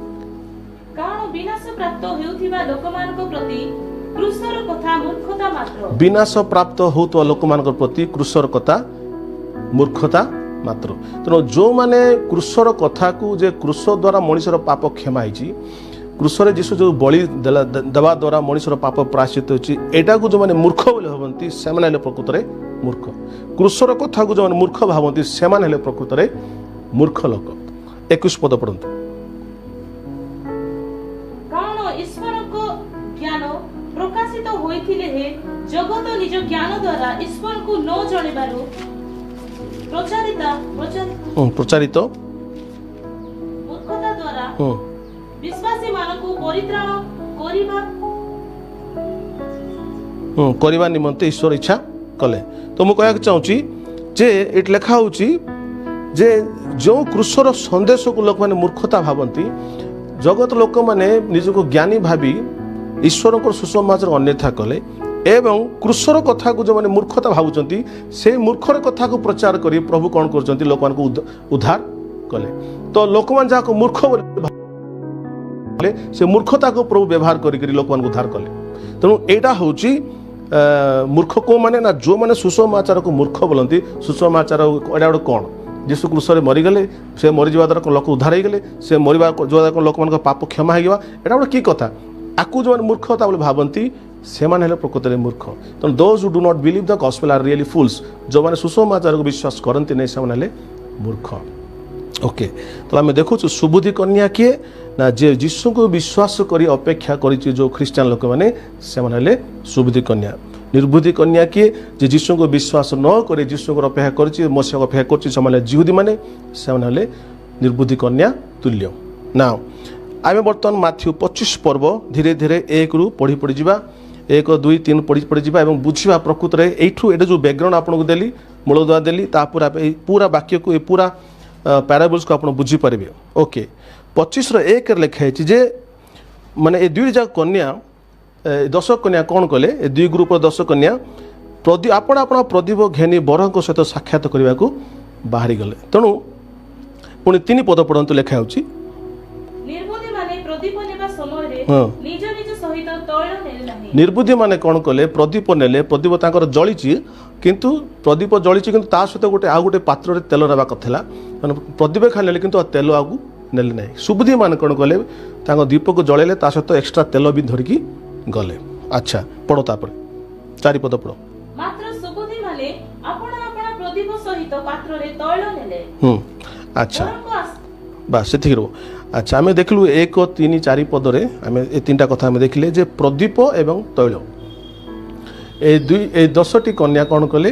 କାରଣ ବିନାଶ ପ୍ରାପ୍ତ ହେଉଥିବା ଲୋକମାନଙ୍କ ପ୍ରତି କ୍ରୁଶର କଥା ମୂର୍ଖତା ମାତ୍ର। ବିନାଶ ପ୍ରାପ୍ତ ହେଉଥିବା ଲୋକମାନଙ୍କ ପ୍ରତି କ୍ରୁଶର କଥା ମୂର୍ଖତା ମାତ୍ର। ତେଣୁ ଯେଉଁମାନେ କ୍ରୁଶର କଥାକୁ ଯେ କ୍ରୁଶ ଦ୍ୱାରା ମଣିଷର ପାପ କ୍ଷମା ହେଇଛି, କ୍ରୁଶରେ ଯୀଶୁ ଯେଉଁ ବଳି ଦେବା ଦ୍ୱାରା ମଣିଷର ପାପ ପ୍ରାୟଶ୍ଚିତ ହେଉଛି, ଏଇଟାକୁ ଯେଉଁମାନେ ମୂର୍ଖ ବୋଲି ଭାବନ୍ତି ସେମାନେ ହେଲେ ପ୍ରକୃତରେ ମୂର୍ଖ। କ୍ରୁଶର କଥାକୁ ଯେଉଁମାନେ ମୂର୍ଖ ଭାବନ୍ତି ସେମାନେ ହେଲେ ପ୍ରକୃତରେ ମୂର୍ଖ ଲୋକ। 21 ପଦ ପଢ଼ନ୍ତୁ। କାରଣ ଈଶ୍ୱରଙ୍କ ଜ୍ଞାନ ପ୍ରକାଶିତ ହୋଇଥିଲେ ହେ ଜଗତ ନିଜ ଜ୍ଞାନ ଦ୍ୱାରା ଈଶ୍ୱରଙ୍କୁ ନ ଜାଣିବାରୁ ପ୍ରଚାରିତ ମୂର୍ଖତା ଦ୍ୱାରା ବିଶ୍ୱାସୀ ମାନଙ୍କୁ ପରିତ୍ରାଣ କରିବା ନିମନ୍ତେ ଈଶ୍ୱର ଇଚ୍ଛା କଲେ। ତ ମୁଁ କହିବାକୁ ଚାହୁଁଛି ଯେ ଏଠି ଲେଖା ହେଉଛି ଯେ ଯେଉଁ କ୍ରୁଶର ସନ୍ଦେଶକୁ ଲୋକମାନେ ମୂର୍ଖତା ଭାବନ୍ତି, ଜଗତ ଲୋକମାନେ ନିଜକୁ ଜ୍ଞାନୀ ଭାବି ଈଶ୍ୱରଙ୍କର ସୁସମାଚାର ଅନ୍ୟଥା କଲେ ଏବଂ କ୍ରୁଶର କଥାକୁ ଯେଉଁମାନେ ମୂର୍ଖତା ଭାବୁଛନ୍ତି ସେଇ ମୂର୍ଖର କଥାକୁ ପ୍ରଚାର କରି ପ୍ରଭୁ କ'ଣ କରୁଛନ୍ତି? ଲୋକମାନଙ୍କୁ ଉଦ୍ଧାର କଲେ। ତ ଲୋକମାନେ ଯାହାକୁ ମୂର୍ଖ ବୋଲି ସେ ମୂର୍ଖତାକୁ ପ୍ରଭୁ ବ୍ୟବହାର କରିକି ଲୋକମାନଙ୍କୁ ଉଦ୍ଧାର କଲେ। ତେଣୁ ଏଇଟା ହେଉଛି ମୂର୍ଖ କେଉଁମାନେ ନା ଯେଉଁମାନେ ସୁସମାଚାରକୁ ମୂର୍ଖ ବୋଲନ୍ତି। ସୁସମାଚାର ଏଇଟା ଗୋଟେ କ'ଣ? ଯୀଶୁ କ୍ରୁଶରେ ମରିଗଲେ, ସେ ମରିଯିବା ଦ୍ୱାରା ଲୋକ ଉଦ୍ଧାର ହେଇଗଲେ, ସେ ମରିବା ଦ୍ୱାରା ଲୋକମାନଙ୍କ ପାପ କ୍ଷମା ହେଇଯିବା, ଏଇଟା ଗୋଟେ କି କଥା? ଆକୁ ଯେଉଁମାନେ ମୂର୍ଖତା ବୋଲି ଭାବନ୍ତି ସେମାନେ ହେଲେ ପ୍ରକୃତରେ ମୂର୍ଖ। ତେଣୁ those who do not believe the gospel are really fools, ଯେଉଁମାନେ ସୁସମାଚାରକୁ ବିଶ୍ୱାସ କରନ୍ତି ନାହିଁ ସେମାନେ ହେଲେ ମୂର୍ଖ। ଓକେ, ତାହେଲେ ଆମେ ଦେଖୁଛୁ ସୁବୁଦ୍ଧି କନ୍ୟା କିଏ ନା ଯେ ଯୀଶୁଙ୍କୁ ବିଶ୍ୱାସ କରି ଅପେକ୍ଷା କରିଛି ଯେଉଁ ଖ୍ରୀଷ୍ଟିଆନ ଲୋକମାନେ ସେମାନେ ହେଲେ ସୁବୁଦ୍ଧି କନ୍ୟା। ନିର୍ବୁଦ୍ଧି କନ୍ୟା କିଏ? ଯେ ଯୀଶୁଙ୍କୁ ବିଶ୍ୱାସ ନ କରି ଯୀଶୁଙ୍କର ଅପେକ୍ଷା କରିଛି, ମସିହାକୁ ଅପେକ୍ଷା କରୁଛି, ସେମାନେ ଯୁହୁଦୀ ମାନେ, ସେମାନେ ହେଲେ ନିର୍ବୁଦ୍ଧି କନ୍ୟା ତୁଲ୍ୟ। ନା ଆମେ ବର୍ତ୍ତମାନ ମାଥ୍ୟୁ 25 ପର୍ବ ଧୀରେ ଧୀରେ 1ରୁ ପଢ଼ି ଯିବା, 1, 2, 3 ପଢ଼ି ଯିବା ଏବଂ ବୁଝିବା ପ୍ରକୃତରେ ଏଇଠୁ ଏଇଟା ଯେଉଁ ବ୍ୟାକଗ୍ରାଉଣ୍ଡ ଆପଣଙ୍କୁ ଦେଲି, ମୂଳଦୁଆ ଦେଲି, ତାପରେ ଏଇ ପୁରା ବାକ୍ୟକୁ ଏ ପୁରା ପ୍ୟାରାବଲ୍ସକୁ ଆପଣ ବୁଝିପାରିବେ। ଓକେ, 25:1 ଲେଖା ହେଇଛି ଯେ ମାନେ ଏ ଦୁଇଟି ଯାକ କନ୍ୟା 10 କନ୍ୟା କ'ଣ କଲେ? ଏ 2 ଗ୍ରୁପର 10 କନ୍ୟା ଆପଣ ପ୍ରଦୀପ ଘେନି ବରଙ୍କ ସହିତ ସାକ୍ଷାତ କରିବାକୁ ବାହାରିଗଲେ। ତେଣୁ ପୁଣି 3 ପଦ ପଢ଼ନ୍ତୁ, ଲେଖା ହେଉଛି ନିର୍ବୁଦ୍ଧି ମାନେ କ'ଣ କଲେ? ପ୍ରଦୀପ ନେଲେ, ପ୍ରଦୀପ ତାଙ୍କର ଜଳିଛି କିନ୍ତୁ ପ୍ରଦୀପ ଜଳିଛି କିନ୍ତୁ ତା ସହିତ ଆଉ ଗୋଟେ ପାତ୍ରରେ ତେଲ ନେବା କଥା ଥିଲା। ମାନେ ପ୍ରଦୀପ ଖାଲି ନେଲେ କିନ୍ତୁ ତେଲ ଆଗକୁ ନେଲେ ନାହିଁ। ସୁବୁଦ୍ଧି ମାନେ କ'ଣ କଲେ? ତାଙ୍କ ଦୀପକୁ ଜଳେଇଲେ, ତା ସହିତ ଏକ୍ସଟ୍ରା ତେଲ ବି ଧରିକି ଗଲେ। ଆଚ୍ଛା ପଢ଼ ତାପରେ 4 ପଦ ପଢ଼। ମାତ୍ର ସୁବୁଦ୍ଧି ମାନେ ଆପଣା ଆପଣା ପ୍ରଦୀପ ସହିତ ପାତ୍ରରେ ତୈଳ ନେଲେ। ଆଚ୍ଛା ବରଙ୍କ ବାସ୍ ସେତିକି ରୁହ। ଆଚ୍ଛା ଆମେ ଦେଖିଲୁ 1, 3, 4 ପଦରେ ଆମେ ଏ 3ଟା କଥା ଆମେ ଦେଖିଲେ ଯେ ପ୍ରଦୀପ ଏବଂ ତୈଳ, ଏ 10ଟି କନ୍ୟା କ'ଣ କଲେ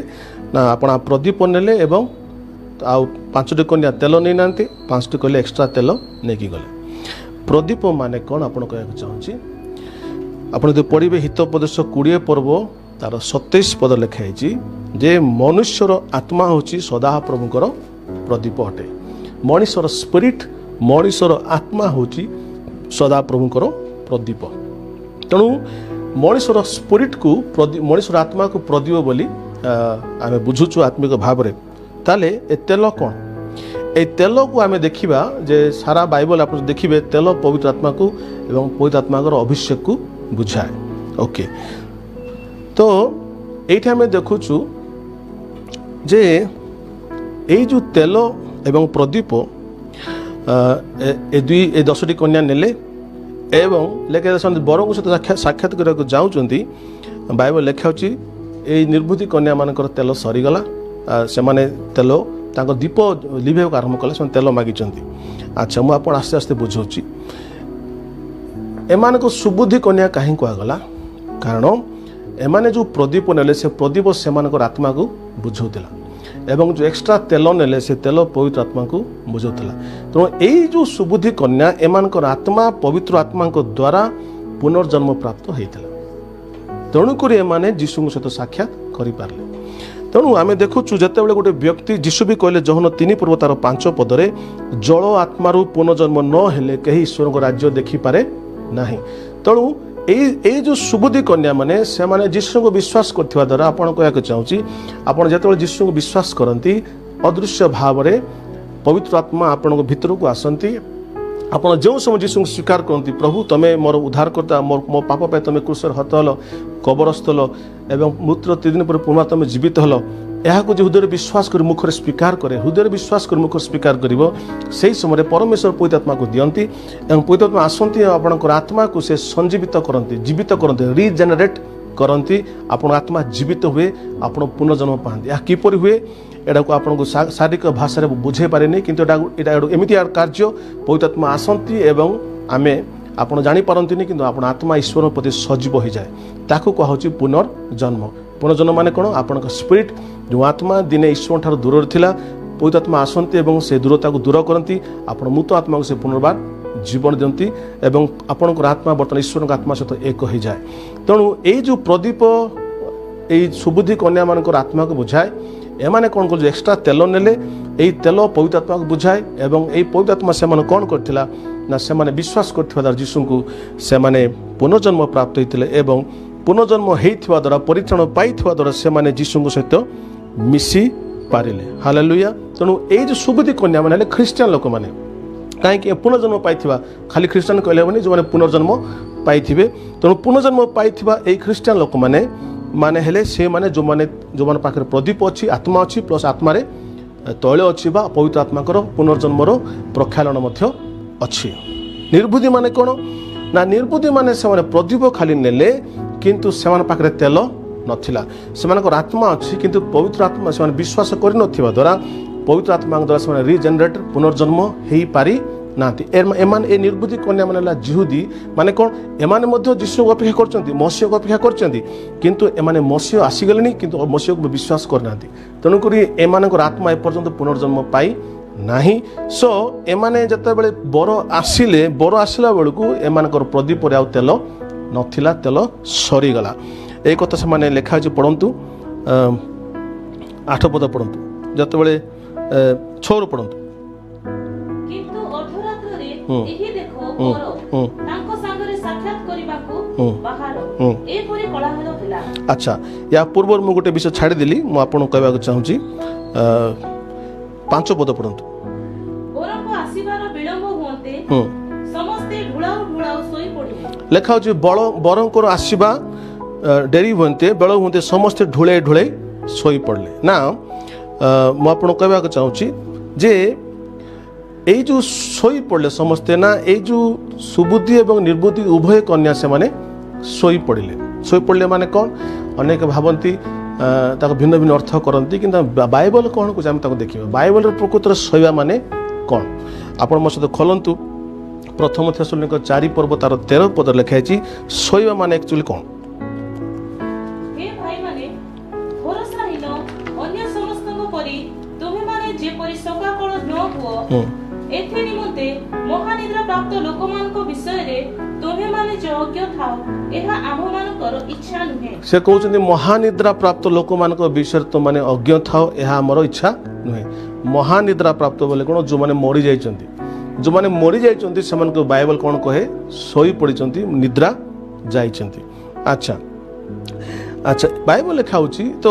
ନା ଆପଣା ପ୍ରଦୀପ ନେଲେ ଏବଂ ଆଉ 5ଟି କନ୍ୟା ତେଲ ନେଇନାହାନ୍ତି, 5ଟି କଲେ ଏକ୍ସଟ୍ରା ତେଲ ନେଇକି ଗଲେ। ପ୍ରଦୀପ ମାନେ କ'ଣ ଆପଣ କହିବାକୁ ଚାହୁଁଛି, ଆପଣ ଯଦି ପଢ଼ିବେ ହିତୋପଦେଶ 20 ପର୍ବ ତାର 27 ପଦ ଲେଖା ହେଇଛି ଯେ ମନୁଷ୍ୟର ଆତ୍ମା ହେଉଛି ସଦାପ୍ରଭୁଙ୍କର ପ୍ରଦୀପ ଅଟେ। ମଣିଷର ସ୍ପିରିଟ୍, ମଣିଷର ଆତ୍ମା ହେଉଛି ସଦାପ୍ରଭୁଙ୍କର ପ୍ରଦୀପ। ତେଣୁ ମଣିଷର ସ୍ପିରିଟ୍କୁ ମଣିଷର ଆତ୍ମାକୁ ପ୍ରଦୀପ ବୋଲି ଆମେ ବୁଝୁଛୁ ଆତ୍ମିକ ଭାବରେ। ତାହେଲେ ଏ ତେଲ କ'ଣ? এই তেলକୁ ଆମେ ଦେଖିବା ଯେ ସାରା ବାଇବଲ ଆପଣ ଦେଖିବେ ତେଲ ପବିତ୍ର ଆତ୍ମାକୁ ଏବଂ ପବିତ୍ର ଆତ୍ମାଙ୍କର ଅଭିଷେକକୁ ବୁଝାଏ। ଓକେ, ତ এইଠି ଆମେ ଦେଖୁଛୁ ଯେ এই ଯେଉଁ ତେଲ ଏବଂ ପ୍ରଦୀପ ଏ 10ଟି କନ୍ୟା ନେଲେ ଏବଂ ଲେଖା ବରଙ୍କ ସହିତ ସାକ୍ଷାତ କରିବାକୁ ଯାଉଛନ୍ତି। ବାଇବଲ ଲେଖା ହେଉଛି এই ନିର୍ବୁଦ୍ଧି କନ୍ୟାମାନଙ୍କର ତେଲ ସରିଗଲା, ସେମାନେ ତେଲ ତାଙ୍କ ଦୀପ ଲିଭେଇବାକୁ ଆରମ୍ଭ କଲେ, ସେମାନେ ତେଲ ମାଗିଛନ୍ତି। ଆଚ୍ଛା ମୁଁ ଆପଣ ଆସ୍ତେ ଆସ୍ତେ ବୁଝାଉଛି ଏମାନଙ୍କ ସୁବୁଦ୍ଧି କନ୍ୟା କାହିଁ କୁହାଗଲା, କାରଣ ଏମାନେ ଯେଉଁ ପ୍ରଦୀପ ନେଲେ ସେ ପ୍ରଦୀପ ସେମାନଙ୍କର ଆତ୍ମାକୁ ବୁଝାଉଥିଲା ଏବଂ ଯେଉଁ ଏକ୍ସଟ୍ରା ତେଲ ନେଲେ ସେ ତେଲ ପବିତ୍ର ଆତ୍ମାକୁ ବୁଝାଉଥିଲା। ତେଣୁ ଏଇ ଯେଉଁ ସୁବୁଦ୍ଧି କନ୍ୟା ଏମାନଙ୍କର ଆତ୍ମା ପବିତ୍ର ଆତ୍ମାଙ୍କ ଦ୍ୱାରା ପୁନର୍ଜନ୍ମ ପ୍ରାପ୍ତ ହୋଇଥିଲା। ତେଣୁକରି ଏମାନେ ଯୀଶୁଙ୍କ ସହିତ ସାକ୍ଷାତ କରିପାରିଲେ। ତେଣୁ ଆମେ ଦେଖୁଛୁ ଯେତେବେଳେ ଗୋଟେ ବ୍ୟକ୍ତି, ଯୀଶୁ ବି କହିଲେ ଜହନ 3 ପର୍ବ ତାର 5 ପଦରେ ଜଳ ଆତ୍ମାରୁ ପୁନର୍ଜନ୍ମ ନ ହେଲେ କେହି ଈଶ୍ୱରଙ୍କ ରାଜ୍ୟ ଦେଖିପାରେ ନାହିଁ। ତେଣୁ এই ଯେଉଁ ସୁବୁଦ୍ଧି କନ୍ୟାମାନେ ସେମାନେ ଯୀଶୁଙ୍କୁ ବିଶ୍ୱାସ କରୁଥିବା ଦ୍ୱାରା ଆପଣ କହିବାକୁ ଚାହୁଁଛି ଆପଣ ଯେତେବେଳେ ଯୀଶୁଙ୍କୁ ବିଶ୍ୱାସ କରନ୍ତି ଅଦୃଶ୍ୟ ଭାବରେ ପବିତ୍ର ଆତ୍ମା ଆପଣଙ୍କ ଭିତରକୁ ଆସନ୍ତି। ଆପଣ ଯେଉଁ ସମୟ ଯୀଶୁଙ୍କୁ ସ୍ୱୀକାର କରନ୍ତି, ପ୍ରଭୁ ତମେ ମୋର ଉଦ୍ଧାରକର୍ତ୍ତା, ମୋ ପାପ ପାଇଁ ତମେ କ୍ରୁଶରେ ହତ ହେଲ, କବରସ୍ଥ ହେଲ ଏବଂ ମୃତ୍ୟୁର 3 ଦିନ ପରେ ପୁନଃ ତମେ ଜୀବିତ ହେଲ, ଏହାକୁ ଯେ ହୃଦୟରେ ବିଶ୍ୱାସ କରି ମୁଖରେ ସ୍ୱୀକାର କରେ, ହୃଦୟରେ ବିଶ୍ୱାସ କରି ମୁଖରେ ସ୍ୱୀକାର କରିବ, ସେହି ସମୟରେ ପରମେଶ୍ୱର ପବିତ୍ର ଆତ୍ମାକୁ ଦିଅନ୍ତି ଏବଂ ପବିତ୍ର ଆତ୍ମା ଆସନ୍ତି ଆପଣଙ୍କର ଆତ୍ମାକୁ ସେ ସଞ୍ଜୀବିତ କରନ୍ତି, ଜୀବିତ କରନ୍ତି, ରିଜେନେରେଟ୍ କରନ୍ତି। ଆପଣଙ୍କ ଆତ୍ମା ଜୀବିତ ହୁଏ, ଆପଣ ପୁନର୍ଜନ୍ମ ପାଆନ୍ତି। ଏହା କିପରି ହୁଏ ଏଟାକୁ ଆପଣଙ୍କୁ ଶାରୀରିକ ଭାଷାରେ ବୁଝାଇ ପାରିନି, କିନ୍ତୁ ଏଇଟା ଏମିତି କାର୍ଯ୍ୟ ପବିତ୍ର ଆତ୍ମା ଆସନ୍ତି ଏବଂ ଆପଣ ଜାଣିପାରନ୍ତିନି, କିନ୍ତୁ ଆପଣ ଆତ୍ମା ଈଶ୍ୱରଙ୍କ ପ୍ରତି ସଜୀବ ହୋଇଯାଏ। ତାକୁ କୁହାହେଉଛି ପୁନର୍ଜନ୍ମ। ପୁନର୍ଜନ୍ମ ମାନେ କ'ଣ? ଆପଣଙ୍କ ସ୍ପିରିଟ୍ ଯେଉଁ ଆତ୍ମା ଦିନେ ଈଶ୍ୱର ଠାରୁ ଦୂରରେ ଥିଲା, ପବିତ୍ର ଆତ୍ମା ଆସନ୍ତି ଏବଂ ସେ ଦୂରତାକୁ ଦୂର କରନ୍ତି, ଆପଣ ମୃତ ଆତ୍ମାକୁ ସେ ପୁନର୍ବାର ଜୀବନ ଦିଅନ୍ତି ଏବଂ ଆପଣଙ୍କର ଆତ୍ମା ବର୍ତ୍ତମାନ ଈଶ୍ୱରଙ୍କ ଆତ୍ମା ସହିତ ଏକ ହୋଇଯାଏ। ତେଣୁ ଏଇ ଯେଉଁ ପ୍ରଦୀପ ଏଇ ସୁବୁଦ୍ଧି କନ୍ୟାମାନଙ୍କର ଆତ୍ମାକୁ ବୁଝାଏ। ଏମାନେ କ'ଣ କରୁଛନ୍ତି, ଏକ୍ସଟ୍ରା ତେଲ ନେଲେ, ଏଇ ତେଲ ପବିତ୍ର ଆତ୍ମାକୁ ବୁଝାଏ ଏବଂ ଏଇ ପବିତ୍ର ଆତ୍ମା ସେମାନେ କ'ଣ କରିଥିଲା ନା ସେମାନେ ବିଶ୍ୱାସ କରିଥିବା ଦ୍ୱାରା ଯୀଶୁଙ୍କୁ ସେମାନେ ପୁନର୍ଜନ୍ମ ପ୍ରାପ୍ତ ହୋଇଥିଲେ ଏବଂ ପୁନର୍ଜନ୍ମ ହୋଇଥିବା ଦ୍ୱାରା ପରିତ୍ରାଣ ପାଇଥିବା ଦ୍ୱାରା ସେମାନେ ଯୀଶୁଙ୍କ ସହିତ ମିଶି ପାରିଲେ। ହାଲେଲୁୟା। ତେଣୁ ଏଇ ଯେଉଁ ସୁବୁଦ୍ଧି କନ୍ୟାମାନେ ହେଲେ ଖ୍ରୀଷ୍ଟିଆନ ଲୋକମାନେ। କାହିଁକି? ପୁନର୍ଜନ୍ମ ପାଇଥିବା, ଖାଲି ଖ୍ରୀଷ୍ଟିଆନ କହିଲେ ହେବନି, ଯେଉଁମାନେ ପୁନର୍ଜନ୍ମ ପାଇଥିବେ। ତେଣୁ ପୁନର୍ଜନ୍ମ ପାଇଥିବା ଏଇ ଖ୍ରୀଷ୍ଟିଆନ ଲୋକମାନେ ହେଲେ ସେମାନେ ଯେଉଁମାନେ ପାଖରେ ପ୍ରଦୀପ ଅଛି, ଆତ୍ମା ଅଛି, ପ୍ଲସ୍ ଆତ୍ମାରେ ତୈଳ ଅଛି ବା ପବିତ୍ର ଆତ୍ମାଙ୍କର ପୁନର୍ଜନ୍ମର ପ୍ରକ୍ଷାଳନ ମଧ୍ୟ ଅଛି। ନିର୍ବୁଦ୍ଧି ମାନେ କ'ଣ ନା ନିର୍ବୁଦ୍ଧି ମାନେ ସେମାନେ ପ୍ରଦୀପ ଖାଲି ନେଲେ କିନ୍ତୁ ସେମାନଙ୍କ ପାଖରେ ତେଲ ନଥିଲା। ସେମାନଙ୍କର ଆତ୍ମା ଅଛି କିନ୍ତୁ ପବିତ୍ର ଆତ୍ମା ସେମାନେ ବିଶ୍ୱାସ କରିନଥିବା ଦ୍ୱାରା ପବିତ୍ର ଆତ୍ମାଙ୍କ ଦ୍ୱାରା ସେମାନେ ରିଜେନେରେଟ୍ ପୁନର୍ଜନ୍ମ ହୋଇପାରି ନାହାନ୍ତି। ଏମାନେ ଏ ନିର୍ବୁଦ୍ଧି କନ୍ୟାମାନେ ହେଲା ଜିହୁଦୀ ମାନେ କ'ଣ? ଏମାନେ ମଧ୍ୟ ଯୀଶୁଙ୍କୁ ଅପେକ୍ଷା କରିଛନ୍ତି, ମସିହକୁ ଅପେକ୍ଷା କରିଛନ୍ତି, କିନ୍ତୁ ଏମାନେ ମସିହ ଆସିଗଲେଣି କିନ୍ତୁ ମସିହକୁ ବିଶ୍ୱାସ କରିନାହାନ୍ତି। ତେଣୁକରି ଏମାନଙ୍କର ଆତ୍ମା ଏପର୍ଯ୍ୟନ୍ତ ପୁନର୍ଜନ୍ମ ପାଇ ନାହିଁ। ସୋ ଏମାନେ ଯେତେବେଳେ ବର ଆସିଲା ବେଳକୁ ଏମାନଙ୍କର ପ୍ରଦୀପରେ ଆଉ ତେଲ ନଥିଲା, ତେଲ ସରିଗଲା। এই କଥା ସେମାନେ ଲେଖା ଅଛି। ପଢ଼ନ୍ତୁ 8 ପଦ ପଢ଼ନ୍ତୁ, ଯେତେବେଳେ 6ରୁ ପଢ଼ନ୍ତୁ। କିନ୍ତୁ ଅର୍ଦ୍ଧରାତ୍ରରେ ଏହି ଦେଖ ବର ତାଙ୍କ ସାଙ୍ଗରେ ସାକ୍ଷାତ କରିବାକୁ ବାହାର, ଏପରି କୋଳାହଳ ହେଲା। ଆଚ୍ଛା, ୟା ପୂର୍ବରୁ ମୁଁ ଗୋଟେ ବିଷୟ ଛାଡ଼ିଦେଲି, ମୁଁ ଆପଣଙ୍କୁ କହିବାକୁ ଚାହୁଁଛି। 5 ପଦ ପଢ଼ନ୍ତୁ। ବରଙ୍କ ଆସିବାର ବିଳମ୍ବ ହୁଅନ୍ତେ ସମସ୍ତେ ଢୁଳାଉ ଢୁଳାଉ ଶୋଇ ପଡ଼ିଲେ। ଲେଖା ହେଉଛି ବରଙ୍କର ଆସିବା ଡେରି ହୁଅନ୍ତେ, ବେଳ ହୁଅନ୍ତେ ସମସ୍ତେ ଢୁଳେଇ ଢୁଳେଇ ଶୋଇ ପଡ଼ିଲେ। ନା ମୁଁ ଆପଣଙ୍କୁ କହିବାକୁ ଚାହୁଁଛି ଯେ এই ଯେଉଁ ଶୋଇ ପଡ଼ିଲେ ସମସ୍ତେ, ନା ଏଇ ଯେଉଁ ସୁବୁଦ୍ଧି ଏବଂ ନିର୍ବୁଦ୍ଧି ଉଭୟ କନ୍ୟା ସେମାନେ ଶୋଇ ପଡ଼ିଲେ ମାନେ କ'ଣ ଅନେକ ଭାବନ୍ତି ତାକୁ ଭିନ୍ନ ଭିନ୍ନ ଅର୍ଥ କରନ୍ତି କିନ୍ତୁ ବାଇବଲ କ'ଣ କହୁଛି ଆମେ ତାକୁ ଦେଖିବା ବାଇବଲର ପ୍ରକୃତରେ ଶୋଇବା ମାନେ କ'ଣ ଆପଣ ମୋ ସହିତ ଖୋଲନ୍ତୁ ପ୍ରଥମ ଥେସଲୋନିକ 4 ପର୍ବ ତାର 13 ପଦରେ ଲେଖା ହେଇଛି ଶୋଇବା ମାନେ ଆକ୍ଚୁଆଲି କ'ଣ ହେ ଭାଇମାନେ ଭରସାହୀନ ଅନ୍ୟ ସମସ୍ତଙ୍କ ପରି ତୁମେମାନେ ଯେପରି ସକାଳ ନ ହୁଅ ଏଥି ନିମନ୍ତେ ମହାନିଦ୍ରା ପ୍ରାପ୍ତ ଲୋକମାନଙ୍କ ବିଷୟରେ ତୁମେମାନେ ଯୋଗ୍ୟ ଥାଅ ଏହା ଆମମାନଙ୍କର ଇଚ୍ଛା ନୁହେଁ ସେ କହୁଛନ୍ତି ମହାନିଦ୍ରା ପ୍ରାପ୍ତ ଲୋକମାନଙ୍କ ବିଷୟରେ ତୁମମାନେ ଅଜ୍ଞ ଥାଅ ଏହା ଆମର ଇଚ୍ଛା ନୁହେଁ ମହାନିଦ୍ରା ପ୍ରାପ୍ତ ବୋଲେ କ'ଣ ଯେଉଁମାନେ ମରିଯାଇଛନ୍ତି ସେମାନଙ୍କୁ ବାଇବଲ କ'ଣ କହେ ଶୋଇ ପଡ଼ିଛନ୍ତି ନିଦ୍ରା ଯାଇଛନ୍ତି ଆଚ୍ଛା ବାଇବଲ ଲେଖା ହେଉଛି ତ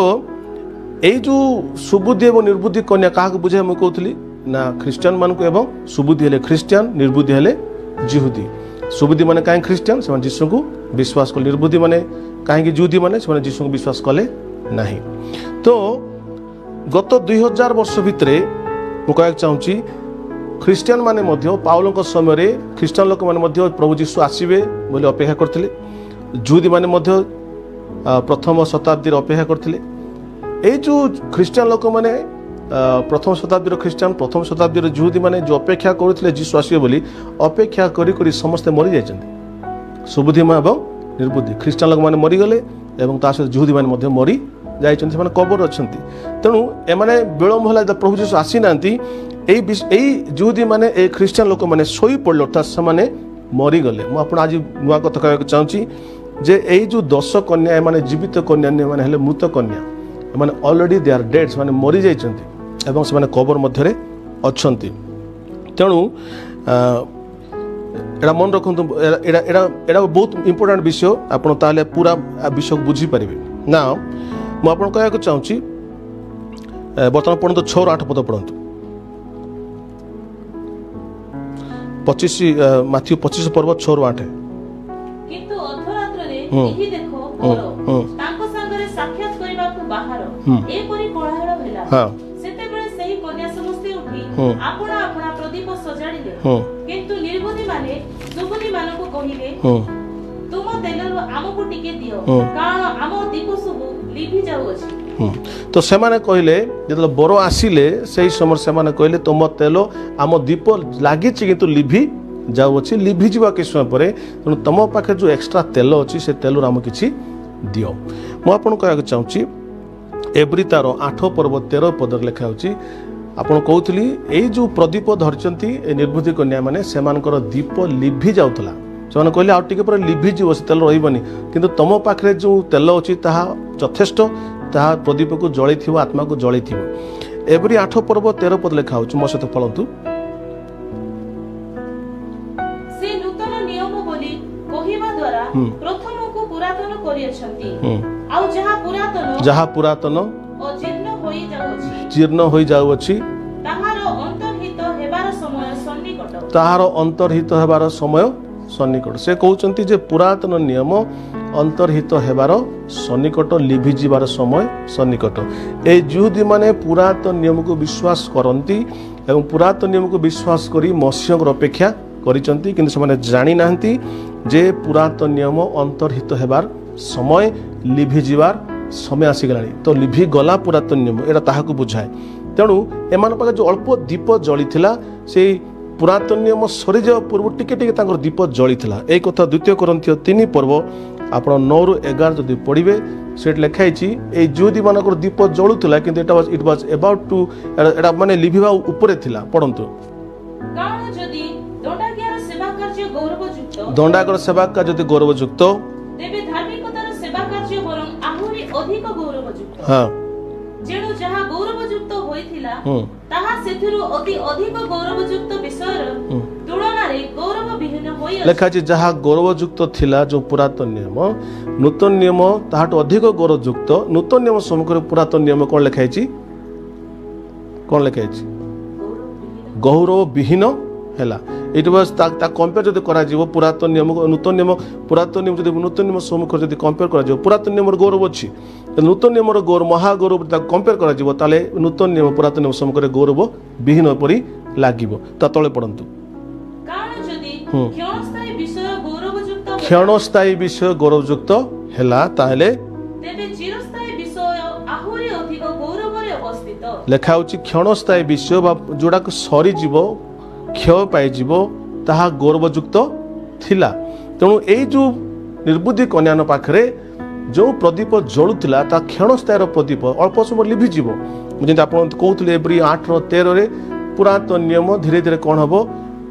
ଏଇ ଯେଉଁ ସୁବୁଦ୍ଧି ଏବଂ ନିର୍ବୁଦ୍ଧି କନ୍ୟା କାହାକୁ ବୁଝାଏ ମୁଁ କହୁଥିଲି ନା ଖ୍ରୀଷ୍ଟିଆନ ମାନଙ୍କୁ ଏବଂ ସୁବୁଦ୍ଧି ହେଲେ ଖ୍ରୀଷ୍ଟିଆନ ନିର୍ବୁଦ୍ଧି ହେଲେ ଜିହୁଦୀ ସୁବୁଦ୍ଧି ମାନେ କାହିଁକି ଖ୍ରୀଷ୍ଟିଆନ ସେମାନେ ଯୀଶୁଙ୍କୁ ବିଶ୍ୱାସ କଲେ ନିର୍ବୁଦ୍ଧି ମାନେ କାହିଁକି ଜିହୁଦୀ ମାନେ ସେମାନେ ଯୀଶୁଙ୍କୁ ବିଶ୍ୱାସ କଲେ ନାହିଁ ତ ଗତ 2000 ବର୍ଷ ଭିତରେ ମୁଁ କହିବାକୁ ଚାହୁଁଛି ଖ୍ରୀଷ୍ଟିଆନ ମାନେ ମଧ୍ୟ ପାଉଲଙ୍କ ସମୟରେ ଖ୍ରୀଷ୍ଟିଆନ ଲୋକମାନେ ମଧ୍ୟ ପ୍ରଭୁ ଯୀଶୁ ଆସିବେ ବୋଲି ଅପେକ୍ଷା କରିଥିଲେ ଜିହୁଦୀ ମାନେ ମଧ୍ୟ ପ୍ରଥମ ଶତାବ୍ଦୀରେ ଅପେକ୍ଷା କରିଥିଲେ ଏଇ ଯେଉଁ ଖ୍ରୀଷ୍ଟିଆନ ଲୋକମାନେ ପ୍ରଥମ ଶତାବ୍ଦୀର ଖ୍ରୀଷ୍ଟିଆନ ପ୍ରଥମ ଶତାବ୍ଦୀର ଜିହୁଦୀ ମାନେ ଯେଉଁ ଅପେକ୍ଷା କରୁଥିଲେ ଯୀଶୁ ଆସିବେ ବୋଲି ଅପେକ୍ଷା କରି ସମସ୍ତେ ମରିଯାଇଛନ୍ତି ସୁବୁଦ୍ଧି ଏବଂ ନିର୍ବୁଦ୍ଧି ଖ୍ରୀଷ୍ଟିଆନ ଲୋକମାନେ ମରିଗଲେ ଏବଂ ତା ସହିତ ଜିହୁଦୀ ମାନେ ମଧ୍ୟ ମରି ଯାଇଛନ୍ତି ସେମାନେ କବର ଅଛନ୍ତି ତେଣୁ ଏମାନେ ବିଳମ୍ବ ହେଲା ପ୍ରଭୁ ଯୀଶୁ ଆସିନାହାନ୍ତି ଏଇ ଜିହୁଦୀ ମାନେ ଏଇ ଖ୍ରୀଷ୍ଟିଆନ ଲୋକମାନେ ଶୋଇ ପଡ଼ିଲେ ଅର୍ଥାତ୍ ସେମାନେ ମରିଗଲେ ମୁଁ ଆପଣ ଆଜି ନୂଆ କଥା କହିବାକୁ ଚାହୁଁଛି ଯେ ଏଇ ଯେଉଁ 10 କନ୍ୟା ଏମାନେ ଜୀବିତ କନ୍ୟା ଏମାନେ ହେଲେ ମୃତ କନ୍ୟା ଏମାନେ ଅଲରେଡ଼ି ଦେ ଆର୍ ଡେଡ୍ ସେମାନେ ମରିଯାଇଛନ୍ତି ଏବଂ ସେମାନେ କବର ମଧ୍ୟରେ ଅଛନ୍ତି ତେଣୁ ଏଇଟା ମନେ ରଖନ୍ତୁ ଏଇଟା ବହୁତ ଇମ୍ପୋର୍ଟାଣ୍ଟ ବିଷୟ ଆପଣ ତାହେଲେ ପୁରା ବିଷୟକୁ ବୁଝିପାରିବେ ନା ମୁଁ ଆପଣ କହିବାକୁ ଚାହୁଁଛି ବର୍ତ୍ତମାନ ପଢ଼ନ୍ତୁ 6ରୁ 8 ପଦ ପଢ଼ନ୍ତୁ 25 ମାଥ୍ୟୁ 25 ପର୍ବ 6ରୁ 8 କିନ୍ତୁ ଅଧରାତ୍ରରେ ଏହି ଦେଖ ତାଙ୍କ ସାଙ୍ଗରେ ସାକ୍ଷାତ କରିବାକୁ ବାହାର ଏପରି କୋଳାହଳ ହେଲା ସେତେବେଳେ ସେହି କନ୍ୟା ସମସ୍ତେ ଉଠି ଆପଣା ପ୍ରଦୀପ ସଜାଡ଼ିଲେ କିନ୍ତୁ ନିର୍ବୁଦ୍ଧି ମାନେ ସୁବୁଦ୍ଧି ମାନଙ୍କୁ କହିଲେ ତୁମ ତେଲରୁ ଆମକୁ ଟିକେ ଦିଅ କାରଣ ଆମ ଦୀପ ସବୁ ଲିଭି ଯାଉଅଛି ତ ସେମାନେ କହିଲେ ଯେତେବେଳେ ବର ଆସିଲେ ସେହି ସମୟରେ ସେମାନେ କହିଲେ ତୁମ ତେଲ ଆମ ଦୀପ ଲାଗିଛି କିନ୍ତୁ ଲିଭି ଯାଉଅଛି ଲିଭିଯିବା କିଛି ସମୟ ପରେ ତେଣୁ ତୁମ ପାଖରେ ଯେଉଁ ଏକ୍ସଟ୍ରା ତେଲ ଅଛି ସେ ତେଲରୁ ଆମକୁ କିଛି ଦିଅ ମୁଁ ଆପଣଙ୍କୁ କହିବାକୁ ଚାହୁଁଛି ଏବ୍ରି ତାର 8 ପର୍ବ 13 ପଦରେ ଲେଖା ହେଉଛି ଆପଣ କହୁଥିଲି ଏଇ ଯେଉଁ ପ୍ରଦୀପ ଧରିଛନ୍ତି ଏ ନିର୍ବୁଦ୍ଧି କନ୍ୟା ମାନେ ସେମାନଙ୍କର ଦୀପ ଲିଭି ଯାଉଥିଲା ସେମାନେ କହିଲେ ଆଉ ଟିକେ ପରେ ଲିଭିଯିବ ସେ ତେଲ ରହିବନି କିନ୍ତୁ ତୁମ ପାଖରେ ଯେଉଁ ତେଲ ଅଛି ତାହା ଯଥେଷ୍ଟ ତାହା ପ୍ରଦୀପକୁ ଜଳିଥିବ ଆତ୍ମାକୁ ଜଳିଥିବ ଏବ୍ରି 8 ପର୍ବ 13 ପଦ ଲେଖା ହେଉଛି ମୋ ସହିତ ପଢ଼ନ୍ତୁ ସେ ନୂତନ ନିୟମ ବୋଲି କହିବା ଦ୍ୱାରା ପ୍ରଥମକୁ ପୁରାତନ କରିଅଛନ୍ତି ଆଉ ଯାହା ପୁରାତନ ଜୀର୍ଣ୍ଣ ହୋଇଯାଉଅଛି ତାହାର ଅନ୍ତର୍ହିତ ହେବାର ସମୟ ସନ୍ନିକଟ ସେ କହୁଛନ୍ତି ଯେ ପୁରାତନ ନିୟମ ଅନ୍ତର୍ହିତ ହେବାର ସନ୍ନିକଟ ଲିଭିଯିବାର ସମୟ ସନ୍ନିକଟ এই ଜିହୁଦୀ ମାନେ ପୁରାତନ ନିୟମକୁ ବିଶ୍ୱାସ କରନ୍ତି ଏବଂ ପୁରାତନ ନିୟମକୁ ବିଶ୍ୱାସ କରି ମସିହଙ୍କର ଅପେକ୍ଷା କରିଛନ୍ତି କିନ୍ତୁ ସେମାନେ ଜାଣିନାହାନ୍ତି ଯେ ପୁରାତନ ନିୟମ ଅନ୍ତର୍ହିତ ହେବାର ସମୟ ଲିଭିଯିବାର ସମୟ ଆସିଗଲାଣି ତ ଲିଭିଗଲା ପୁରାତନ ନିୟମ ଏଇଟା ତାହାକୁ ବୁଝାଏ ତେଣୁ ଏମାନଙ୍କ ପାଖରେ ଯେଉଁ ଅଳ୍ପ ଦୀପ ଜଳିଥିଲା ସେଇ ପୁରାତନ ନିୟମ ସରିଯିବା ପୂର୍ବରୁ ଟିକେ ଟିକେ ତାଙ୍କର ଦୀପ ଜଳିଥିଲା ଏଇ କଥା 2 କୋରିନ୍ଥୀୟ 3 ପର୍ବ ଆପଣ 9ରୁ 11 ଯଦି ପଢ଼ିବେ ସେଠି ଲେଖା ହେଇଛି ଏଇ ଜିହୁଦୀ ମାନଙ୍କର ଦୀପ ଜଳୁଥିଲା କିନ୍ତୁ ଇଟ୍ ୱାଜ୍ ଏବାଉଟ୍ ଟୁ ଏଇଟା ମାନେ ଲିଭିବା ଉପରେ ଥିଲା ପଢ଼ନ୍ତୁ ଦଣ୍ଡାକର ସେବା କାର୍ଯ୍ୟ ଯଦି ଗୌରବଯୁକ୍ତ ତେବେ ଧାର୍ମିକତାର ସେବା କାର୍ଯ୍ୟ ବରଂ ଆହୁରି ଅଧିକ ଗୌରବଯୁକ୍ତ ଯେଣୁ ଯାହା ଗୌରବଯୁକ୍ତ ହୋଇଥିଲା ତାହା ସେଥିରୁ ଅତି ଅଧିକ ଗୌରବଯୁକ୍ତ ବିଷୟର ତୁଳନାରେ ଗୌରବବିହୀନ ହୋଇ ଲେଖା ଅଛି ଯାହା ଗୌରବଯୁକ୍ତ ଥିଲା ଯେଉଁ ପୁରାତନ ନିୟମ ନୂତନ ନିୟମ ତାହାଠୁ ଅଧିକ ଗୌରବଯୁକ୍ତ ନୂତନ ନିୟମ ସମ୍ମୁଖରେ ପୁରାତନ ନିୟମ କ'ଣ ଲେଖା ହେଇଛି ଗୌରବବିହୀନ ହେଲା ଏଇଠି ବାସ୍ ତା କମ୍ପେୟାର ଯଦି କରାଯିବ ପୁରାତନ ନିୟମ ନୂତନ ନିୟମ ଯଦି ନୂତନ ନିୟମ ସମ୍ମୁଖରେ ଯଦି କମ୍ପେୟାର କରାଯିବ ପୁରାତନ ନିୟମର ଗୌରବ ଅଛି ନୂତନ ନିୟମର ମହାଗୌରବ ତାକୁ କମ୍ପେୟାର କରାଯିବ ତାହେଲେ ନୂତନ ନିୟମ ପୁରାତନ ନିୟମ ସମ୍ମୁଖରେ ଗୌରବ ବିହୀନ ପରି ଲାଗିବ ତା ତଳେ ପଢ଼ନ୍ତୁ କାରଣ ଯଦି ক্ষণস্থায়ী বিষয় গৌরবযুক্ত ক্ষণস্থায়ী বিষয় গৌরবযুক্ত ହେଲା ତାହେଲେ ତେବେ ଚିରସ୍ଥାୟୀ ବିଷୟ ଆହୁରି ଅଧିକ ଗୌରବରେ ଅବସ୍ଥିତ। ଲେଖା ହେଉଛି କ୍ଷଣସ୍ଥାୟୀ ବିଷୟ ବା ଯୋଉଟାକୁ ସରିଯିବ କ୍ଷୟ ପାଇଯିବ ତାହା ଗୌରବଯୁକ୍ତ ଥିଲା। ତେଣୁ ଏଇ ଯୋଉ ନିର୍ବୁଦ୍ଧି କନ୍ୟାଙ୍କ ପାଖରେ ଯେଉଁ ପ୍ରଦୀପ ଜଳୁଥିଲା ତା କ୍ଷଣସ୍ଥାୟୀର ପ୍ରଦୀପ ଅଳ୍ପ ସମୟ ଲିଭିଯିବ। ଯେମିତି ଆପଣ କହୁଥିଲେ ଏପ୍ରିଲ 8:13 ପୁରାତନ ନିୟମ ଧୀରେ ଧୀରେ କ'ଣ ହେବ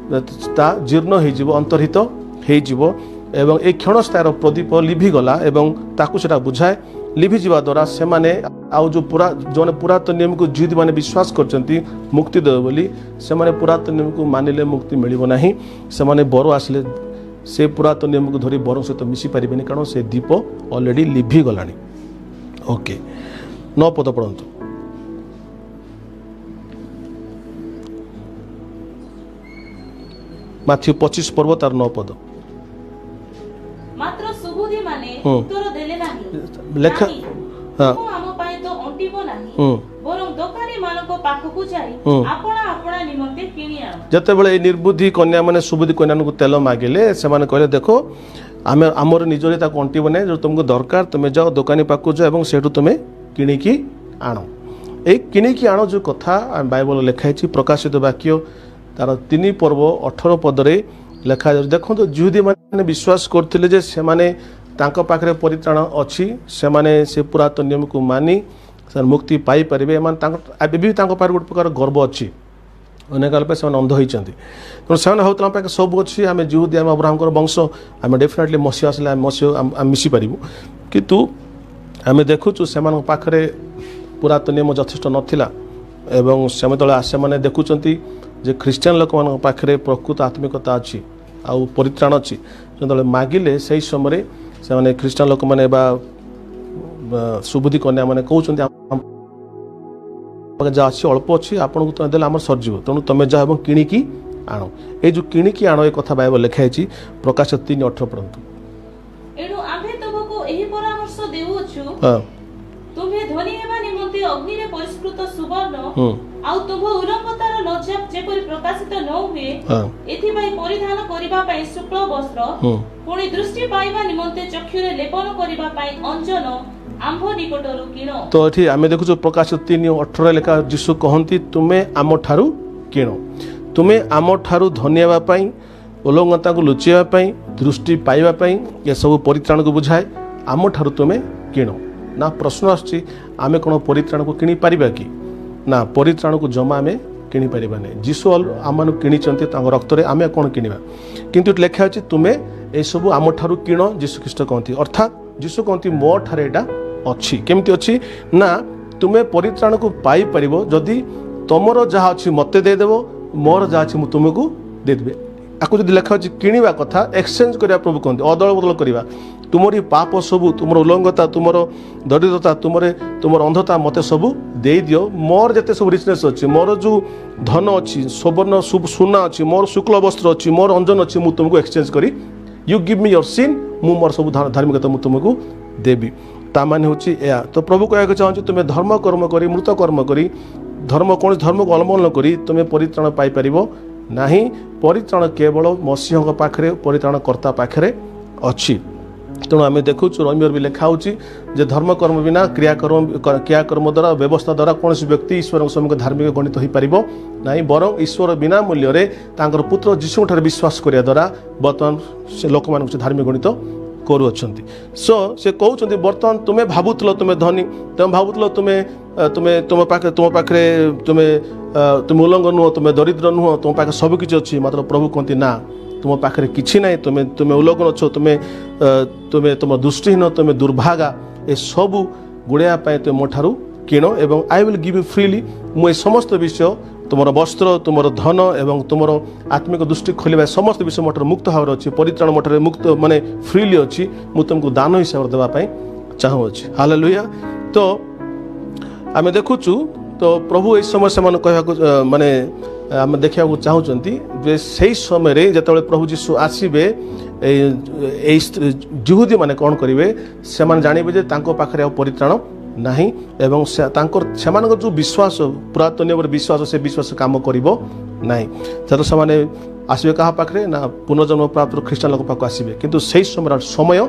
ତା ଜୀର୍ଣ୍ଣ ହେଇଯିବ, ଅନ୍ତର୍ହିତ ହେଇଯିବ ଏବଂ ଏ କ୍ଷଣସ୍ଥାୟୀର ପ୍ରଦୀପ ଲିଭିଗଲା ଏବଂ ତାକୁ ସେଟା ବୁଝାଏ। ଲିଭିଯିବା ଦ୍ୱାରା ସେମାନେ ଆଉ ଯେଉଁ ଯେଉଁମାନେ ପୁରାତନ ନିୟମକୁ ଜିଦମାନେ ବିଶ୍ୱାସ କରିଛନ୍ତି ମୁକ୍ତି ଦେବେ ବୋଲି, ସେମାନେ ପୁରାତନ ନିୟମକୁ ମାନିଲେ ମୁକ୍ତି ମିଳିବ ନାହିଁ। ସେମାନେ ବର ଆସିଲେ ସେ ପୁରାତନ ନିୟମକୁ ଧରି ବର ସହିତ ମିଶି ପାରିବେନି, କାରଣ ସେ ଦୀପ ଅଲରେଡ଼ି ଲିଭିଗଲାଣି। ଓକେ, 9 ପଦ ପଢ଼ନ୍ତୁ। ମାଥ୍ୟୁ 25 ପର୍ବ ତାର 9 ପଦ। ମାତ୍ର ସୁବୁଦ୍ଧି ମାନେ ଉତ୍ତର ଦେଲେ ନାହିଁ, ଲେଖା ତୁମ ଆମ ପାଇଁ ତ ଅଣ୍ଟିବ ନାହିଁ, ବରଂ ଦୋକାନୀ ମାନଙ୍କ ପାଖକୁ ଯାଇ ଆପଣା ନିମନ୍ତେ କିଣି ଆଣ। ଯେତେବେଳେ ଏଇ ନିର୍ବୁଦ୍ଧି କନ୍ୟା ମାନେ ସୁବୁଦ୍ଧି କନ୍ୟାଙ୍କୁ ତେଲ ମାଗିଲେ ସେମାନେ କହିଲେ ଦେଖ ଆମେ ଆମର ନିଜରେ ତାକୁ ଅଣ୍ଟିବ ନାହିଁ, ଯଦି ତୁମକୁ ଦରକାର ତୁମେ ଯାଅ ଦୋକାନୀ ପାଖକୁ ଯାଅ ଏବଂ ସେଇଠୁ ତୁମେ କିଣିକି ଆଣ। ଏଇ କିଣିକି ଆଣ ଯେଉଁ କଥା ବାଇବଲ ଲେଖା ହେଇଛି ପ୍ରକାଶିତ ବାକ୍ୟ ତାର 3 ପର୍ବ 18 ପଦରେ ଲେଖାଯାଉଛି। ଦେଖନ୍ତୁ ଜିହୁଦୀ ମାନେ ବିଶ୍ୱାସ କରୁଥିଲେ ଯେ ସେମାନେ ତାଙ୍କ ପାଖରେ ପରିତ୍ରାଣ ଅଛି, ସେମାନେ ସେ ପୁରାତନ ନିୟମକୁ ମାନି ସେମାନେ ମୁକ୍ତି ପାଇପାରିବେ। ଏମାନେ ଏବେ ବି ତାଙ୍କ ପାଖରେ ଗୋଟେ ପ୍ରକାର ଗର୍ବ ଅଛି, ଅନେକ କାଳ ପାଇଁ ସେମାନେ ଅନ୍ଧ ହୋଇଛନ୍ତି। ତେଣୁ ସେମାନେ ଭାବୁଥିଲେ ଆମ ପାଖରେ ସବୁ ଅଛି, ଆମେ ଜିହୁଦୀ ଆମେ ଅବ୍ରାହମଙ୍କର ବଂଶ, ଆମେ ଡେଫିନେଟଲି ମସିହା ଆସିଲେ ଆମେ ଆମେ ମିଶିପାରିବୁ। କିନ୍ତୁ ଆମେ ଦେଖୁଛୁ ସେମାନଙ୍କ ପାଖରେ ପୁରାତନ ନିୟମ ଯଥେଷ୍ଟ ନଥିଲା ଏବଂ ସେମାନେ ଦେଖୁଛନ୍ତି ଯେ ଖ୍ରୀଷ୍ଟିଆନ ଲୋକମାନଙ୍କ ପାଖରେ ପ୍ରକୃତ ଆତ୍ମିକତା ଅଛି ଆଉ ପରିତ୍ରାଣ ଅଛି। ଯେତେବେଳେ ମାଗିଲେ ସେହି ସମୟରେ ସେମାନେ ଖ୍ରୀଷ୍ଟିଆନ ଲୋକମାନେ ବା ସୁବୁଦ୍ଧି କନ୍ୟାମାନେ କହୁଛନ୍ତି ଯାହା ଅଛି ଅଳ୍ପ ଅଛି, ଆପଣଙ୍କୁ ତୁମେ ଦେଲେ ଆମର ସରିଯିବ, ତେଣୁ ତୁମେ ଯାଅ ଏବଂ କିଣିକି ଆଣ। ଏଇ ଯେଉଁ କିଣିକି ଆଣ ଏ କଥା ବାଇବଲ ଲେଖା ହେଇଛି ପ୍ରକାଶ 3:18 ପଢ଼ନ୍ତୁ। ଏଣୁ ଆମ୍ଭେ ତୁମକୁ ଏହି ପରାମର୍ଶ ଦେଉଅଛୁ, ତୁମ୍ଭେ ଧନୀ ହେବା ନିମନ୍ତେ ଅଗ୍ନିରେ ପରିଷ୍କୃତ ସୁବର୍ଣ୍ଣ ଆଉ ତୁମ୍ଭ ଉଲଙ୍ଗତାର ଲଜ୍ଜା ଯେପରି ପ୍ରକାଶିତ ନ ହୁଏ ଏଥିପାଇଁ ପରିଧାନ କରିବା ପାଇଁ ଶୁକ୍ଳ ବସ୍ତ୍ର, ପୁଣି ଦୃଷ୍ଟି ପାଇବା ନିମନ୍ତେ ଚକ୍ଷୁରେ ଲେପନ କରିବା ପାଇଁ ଅଞ୍ଜନ ଆମ୍ଭ ନିକଟରୁ କିଣ। ତ ଏଠି ଆମେ ଦେଖୁଛୁ ପ୍ରକାଶ 3:18 ଲେଖା ଯୀଶୁ କହନ୍ତି ତୁମେ ଆମଠାରୁ କିଣ। ତୁମେ ଆମଠାରୁ ଧନୀ ହେବା ପାଇଁ, ଉଲଙ୍ଗତାକୁ ଲୁଚିବା ପାଇଁ, ଦୃଷ୍ଟି ପାଇବା ପାଇଁ ଏସବୁ ପରିତ୍ରାଣକୁ ବୁଝାଏ। ଆମଠାରୁ ତୁମେ କିଣ। ନା ପ୍ରଶ୍ନ ଆସୁଛି ଆମେ କ'ଣ ପରିତ୍ରାଣକୁ କିଣିପାରିବା କି? ନା, ପରିତ୍ରାଣକୁ ଜମା ଆମେ କିଣିପାରିବା ନାହିଁ। ଯୀଶୁ ଆମମାନଙ୍କୁ କିଣିଛନ୍ତି ତାଙ୍କ ରକ୍ତରେ, ଆମେ କ'ଣ କିଣିବା? କିନ୍ତୁ ଏଠି ଲେଖା ଅଛି ତୁମେ ଏସବୁ ଆମଠାରୁ କିଣ, ଯୀଶୁ ଖ୍ରୀଷ୍ଟ କହନ୍ତି। ଅର୍ଥାତ୍ ଯୀଶୁ କହନ୍ତି ମୋ ଠାରେ ଏଇଟା ଅଛି। କେମିତି ଅଛି? ନା, ତୁମେ ପରିତ୍ରାଣକୁ ପାଇପାରିବ ଯଦି ତୁମର ଯାହା ଅଛି ମୋତେ ଦେଇଦେବ, ମୋର ଯାହା ଅଛି ମୁଁ ତୁମକୁ ଦେଇଦେବି। ଆକୁ ଯଦି ଲେଖା ଅଛି କିଣିବା କଥା, ଏକ୍ସଚେଞ୍ଜ କରିବା ପ୍ରଭୁ କହନ୍ତି, ଅଦଳ ବଦଳ କରିବା। ତୁମରି ପାପ ସବୁ, ତୁମର ଉଲଙ୍ଗତା, ତୁମର ଦରିଦ୍ରତା, ତୁମର ଅନ୍ଧତା ମୋତେ ସବୁ ଦେଇଦିଅ। ମୋର ଯେତେ ସବୁ ରିଚନେସ୍ ଅଛି, ମୋର ଯେଉଁ ଧନ ଅଛି, ସୁବର୍ଣ୍ଣ ସୁନା ଅଛି, ମୋର ଶୁକ୍ଳ ବସ୍ତ୍ର ଅଛି, ମୋର ଅଞ୍ଜନ ଅଛି, ମୁଁ ତୁମକୁ ଏକ୍ସଚେଞ୍ଜ କରି ୟୁ ଗିଭ୍ ମି ୟୋର୍ ସିନ୍, ମୁଁ ମୋର ସବୁ ଧାର୍ମିକତା ମୁଁ ତୁମକୁ ଦେବି। ତାମାନେ ହେଉଛି ଏହା। ତ ପ୍ରଭୁ କହିବାକୁ ଚାହୁଁଛି ତୁମେ ଧର୍ମ କର୍ମ କରି, ମୃତ କର୍ମ କରି, କୌଣସି ଧର୍ମକୁ ଅବଲମ୍ବନ କରି ତୁମେ ପରିତ୍ରାଣ ପାଇପାରିବ ନାହିଁ। ପରିତ୍ରାଣ କେବଳ ମସିହଙ୍କ ପାଖରେ, ପରିତ୍ରାଣକର୍ତ୍ତା ପାଖରେ ଅଛି। ତେଣୁ ଆମେ ଦେଖୁଛୁ ରୋମିଓର ବି ଲେଖା ହେଉଛି ଯେ ଧର୍ମକର୍ମ ବିନା କ୍ରିୟାକର୍ମ ଦ୍ୱାରା, ବ୍ୟବସ୍ଥା ଦ୍ୱାରା କୌଣସି ବ୍ୟକ୍ତି ଈଶ୍ୱରଙ୍କ ସମ୍ମୁଖରେ ଧାର୍ମିକ ଗଣିତ ହୋଇପାରିବ ନାହିଁ। ବରଂ ଈଶ୍ୱର ବିନା ମୂଲ୍ୟରେ ତାଙ୍କର ପୁତ୍ର ଯୀଶୁଙ୍କଠାରେ ବିଶ୍ୱାସ କରିବା ଦ୍ୱାରା ବର୍ତ୍ତମାନ ସେ ଲୋକମାନଙ୍କୁ ସେ ଧାର୍ମିକ ଗଣିତ କରୁଅଛନ୍ତି। ସେ କହୁଛନ୍ତି ବର୍ତ୍ତମାନ ତୁମେ ଭାବୁଥିଲ ତୁମେ ଧନୀ, ତୁମେ ଭାବୁଥିଲ ତୁମ ପାଖରେ ତୁମେ ଉଲଙ୍ଗ ନୁହଁ, ତୁମେ ଦରିଦ୍ର ନୁହଁ, ତୁମ ପାଖରେ ସବୁ କିଛି ଅଛି। ମାତ୍ର ପ୍ରଭୁ କହନ୍ତି ନା, ତୁମ ପାଖରେ କିଛି ନାହିଁ, ତୁମେ ଉଲଗ୍ନ ଅଛ, ତୁମ ଦୃଷ୍ଟିହୀନ, ତୁମେ ଦୁର୍ଭାଗା। ଏସବୁ ଗୁଡ଼ାଇବା ପାଇଁ ତୁମେ ମୋ ଠାରୁ କିଣ ଏବଂ I will give you freely. ମୁଁ ଏ ସମସ୍ତ ବିଷୟ, ତୁମର ବସ୍ତ୍ର, ତୁମର ଧନ ଏବଂ ତୁମର ଆତ୍ମିକ ଦୃଷ୍ଟି ଖୋଲିବା ସମସ୍ତ ବିଷୟ ମୋ ଠାରୁ ମୁକ୍ତ ଭାବରେ ଅଛି। ପରିତ୍ରାଣ ମୋ ଠାରେ ମୁକ୍ତ ମାନେ ଫ୍ରିଲି ଅଛି। ମୁଁ ତୁମକୁ ଦାନ ହିସାବରେ ଦେବା ପାଇଁ ଚାହୁଁଅଛି। ହାଲେଲୁୟା। ତ ଆମେ ଦେଖୁଛୁ ତ ପ୍ରଭୁ ଏହି ସମୟ ସେମାନେ କହିବାକୁ ମାନେ ଆମେ ଦେଖିବାକୁ ଚାହୁଁଛନ୍ତି ଯେ ସେହି ସମୟରେ ଯେତେବେଳେ ପ୍ରଭୁ ଯୀଶୁ ଆସିବେ, ଏଇ ଜିହୁଦୀ ମାନେ କ'ଣ କରିବେ? ସେମାନେ ଜାଣିବେ ଯେ ତାଙ୍କ ପାଖରେ ଆଉ ପରିତ୍ରାଣ ନାହିଁ ଏବଂ ସେମାନଙ୍କର ଯେଉଁ ବିଶ୍ୱାସ, ପୁରାତନ ନିୟମର ବିଶ୍ୱାସ, ସେ ବିଶ୍ୱାସ କାମ କରିବ ନାହିଁ। ସେତେବେଳେ ସେମାନେ आसबे क्या पाखे ना पुनर्जन्म प्राप्त ख्रीष्टान लोक पाक आसबे किंतु सही समय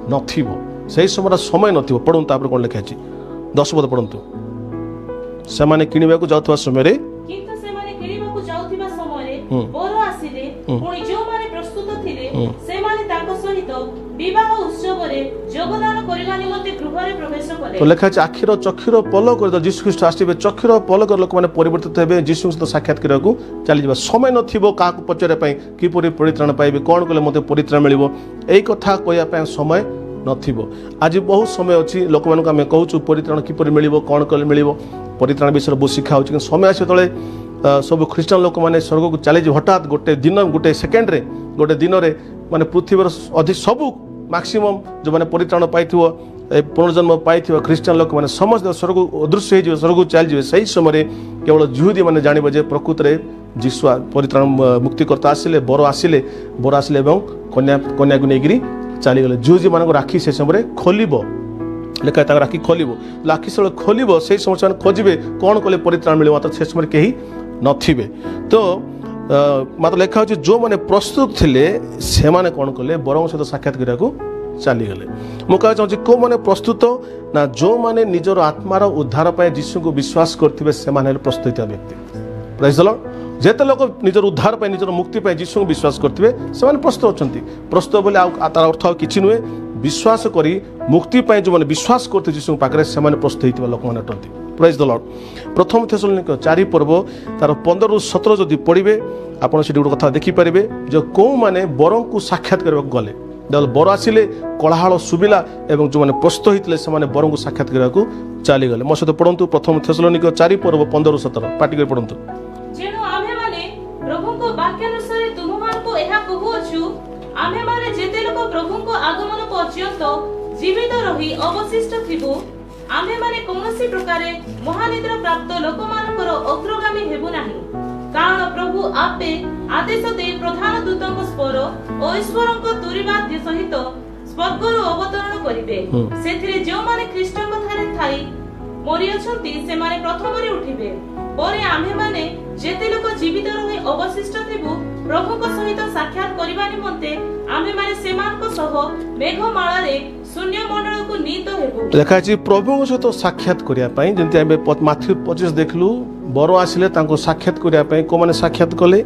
नथिबो सही समय नथिबो पढुन तापर कोन लिखा अछि 10 पद पढंतु सेमाने किनिबाकू जाउथवा समय रे किंतु सेमाने किनिबाकू जाउथिबा समय रे बर आसीले पुणी जो माने प्रस्तुत थिले सेमाने ताको सहित विवाह उत्सव रे योगदान करिवा निमंते गृह रे प्रवेश कले तो लिखा अछि आखिर चक्षुर पल कर जीशु ख्रीष्ट आसीबे चक्षुर पल कर लोक माने परिवर्तित हेबे जीशु सहित साक्षात करबाकू चली जिबा समय नथिबो काकू पचरे पई किपरि परित्राण पाइबे कोन कले मते परित्राण मिलिबो एई कथा कहया पई समय नथिबो आज बहुत समय अछि लोक मानक हम कहउछु परित्राण किपरि मिलिबो कोन कले मिलिबो परित्राण विषय बहुत शिक्षा होछि समय आसे तळे सब ख्रीष्टान लोक माने स्वर्ग को चली हठात गोटे दिन गोटे सेकेंड रे गोटे दिन रे माने पृथ्वी अधिक सबु मैक्सिमम जो माने परित्राण पाइथिबो पुनर्जन्म पाइथिबो ख्रीष्टान लोक माने समस्त स्वर्ग अदृश्य हो जिवो स्वर्ग चल जिवो सही समय केवल यहूदी माने जानिबो जे प्रकृत रे जीशु परित्राण मुक्तिकर्ता आसिले बर आसिले एवं कन्या को नेगिरी चली गले यहूदी मानको राखी से समय खोलिबो लेखा राखी खोलिबो राखी से खोलिबो से समय खोजिबे कोन कले परित्राण मिले मात्र से समय केही नथिबे तो मात्र लेखा होची जो माने प्रस्तुत थिले से माने कोन कले बरंग सहित साक्षात करिया को चली गले मु कह चाहूँ को माने प्रस्तुत ना जो माने निजर आत्मार उद्धार पाए जीशु को विश्वास करथिबे से माने प्रस्तुत व्यक्ति प्रेज द लॉर्ड जेते लोक निजर उद्धार पाए निजर मुक्ति पाए जीशु को विश्वास करथिबे से माने प्रस्तुत अछंती प्रस्तुत बोले तार अर्थ किछि नुहे विश्वास करी मुक्ति पाए जो माने विश्वास करते जीशु पाखरे से माने प्रस्तुत हितबा लोक माने अटंती प्रेज द लॉर्ड प्रथम थेसलोनिक 4 पर्व तार 15 रु 17 जदि पढ़िबे आपण सेठी गोटे कथा देखि परिबे जो को माने बरं को साक्षात करबा गले दल बर आसिले कोलाहल सुबिला एवं जो माने प्रस्तुत हितले से माने बरं को साक्षात करबा को चली गले मो सहित पढंतु प्रथम थेसलोनिक 4 पर्व 15 रु 17 पाटी कर पढंतु जेनो आमे माने प्रभु को वाक्य अनुसार तुममान को एहा कहूछु आमे माने जेते लोक प्रभु को आगमन पर्यंत जीवित रही अवशिष्ट थिबु आमे माने कोनोसी प्रकारे महानिद्रा प्राप्त लोक मानकर अग्रगामी हेबु नाही कारण प्रभु आपे आदेश दे प्रधान दूतक स्वर ओ ईश्वरक तुरीवाद्य सहित स्वर्गरु अवतरण करिवे सेथिरे जो माने ख्रीष्टक थारे थाई मरि अछंती से माने प्रथम रे उठिबे परे आमे माने जेते लोक जीवित रही अवशिष्ट थिबु प्रभु को सहित साक्षात करिबा निमंते आमे माने सेमान को सह मेघमाला रे शून्य मंडल को नीत हेबु देखा छी प्रभु को सहित साक्षात करिया पई जंती आमे माथि 25 देखलु बर आसिले तांको साक्षात करिया पई को माने साक्षात कले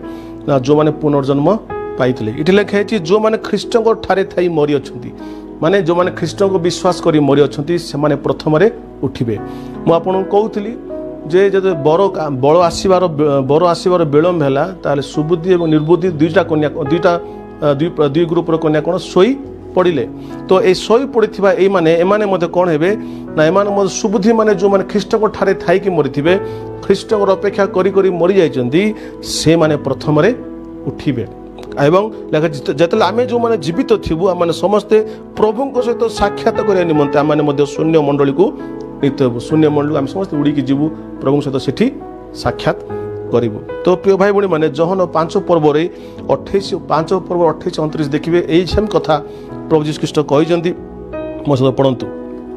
जो माने पुनर्जन्म पाइतले इठी लेखा छी जो माने ख्रीष्टन को ठारे थाई मरि अछंती माने जो माने ख्रीष्टन को विश्वास करी मरि अछंती से माने प्रथम रे उठिबे मु आपन कहउतली जे जदि बर आसीबार विलम्ब हैला ताले सुबुद्धि और निर्बुद्धि दुईटा कन्या दुई ग्रुप कन्या कोन सोई पड़िले तो ए सोई पड़िथिबा ए माने मते कोन हेबे ना एमाने मते सुबुद्धि माने जो माने ख्रीष्ट को ठारे थाई कि मरिथिबे ख्रीष्ट को अपेक्षा करी करी मरि जाइचंदी से माने प्रथम रे उठिबे एवं जेतले आमे जो माने जीवित थिबु आमे समस्ते प्रभु को सहित साक्षात करिया निमंते आमे मते शून्य मंडली को नित्य शून्य मंडल आम समस्त उड़ी जीवु प्रभु सहित सेठी साक्षात करूँ तो प्रिय भाई भाई मैंने जहन 5 पर्व 28-29 देखिए यही सेम कथा प्रभु जीशु ख्रीष्ट कहते मो सहित पढ़ंतु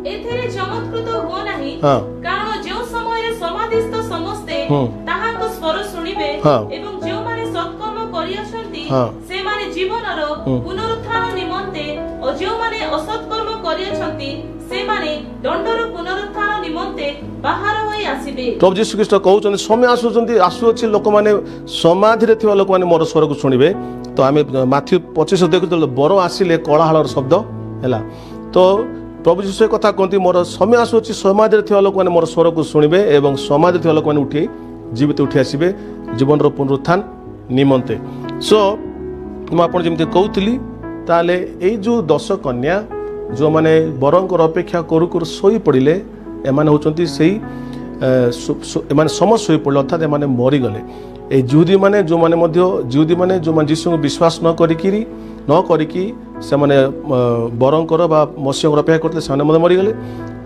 एथिरे चमत्कृत हो नाही कारण जो समय रे समाधिस्थ समस्ते ताहाको स्वर सुनिबे एवं जो माने सत्कर्म करि अछंती से माने जीवनर पुनरुत्थान निमंते और जो माने असत्कर्म करि अछंती से माने दंडर पुनरुत्थान निमंते बाहर होई आसीबे प्रभु जीशु ख्रीष्ट कहउछन समय आसुछि लोक माने समाधि रे थिबा लोक माने मोर स्वर को सुनिबे तो आमे माथि 25 देखु बर आसिले कोलाहलर शब्द हैला तो प्रभु जीशु कथा कहती मोर समय आसुछि समाधि रे थिबा लोक माने मोर स्वर को सुनिबे एवं समाधि रे थिबा लोक माने उठी जीवित उठी आसीबे जीवन रो पुनरुत्थान निमंते सो म आपण जेमते कहउतली ताले एई जो 10 कन्या जो माने बरंकर अपेक्षा करू करू सोई पड़िले एमाने होचंती सेही एमाने समस्त सोई पड़ले अर्थात एमाने मरि गले ए यहूदी माने जो माने जीशु को विश्वास न करिकी से माने बरंकर बा मसीह अपेक्षा करते से माने मरि गले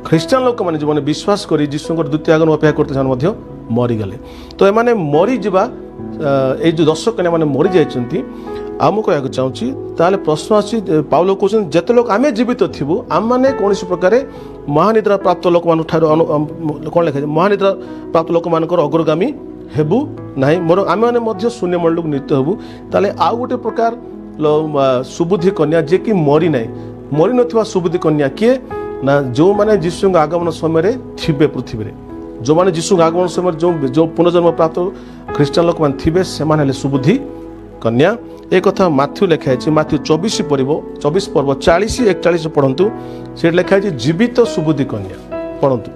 ख्रीष्टान लोक माने जो माने विश्वास करी जीशु को द्वितीय आगमन अपेक्षा करते से माने मरि गले तो एमाने मरि जिबा ए जो 10 कन्या माने मरि जायचंती आम कहना चाहूँगी ताले प्रश्न आसी पाउल कहते जिते लोक आम जीवित थिबु आम मैंने कौन प्रकार महानिद्रा प्राप्त लोक कौन लिखा महानिद्रा प्राप्त लोक मान अग्रगामी हेबु नाही मोर आमे माने मध्य शून्य मंडल नृत्य हेबु ताले आउ गोटे प्रकार सुबुद्धि कन्या जे कि मरी नाही मरी नथिबा सुबुद्धि कन्या किए ना जो माने यीशु आगमन समय रे थिबे पृथ्वी रे जो माने यीशु आगमन समय जो पुनर्जन्म प्राप्त ख्रीस्टान लोक माने थिबे से माने सुबुद्धि कन्या ए कथा माथ्यू लिखा है माथ्यू 24 पर्व 40-41 पढ़ंतु से लिखा है जीवित सुबुद्धि कन्या पढ़ंतु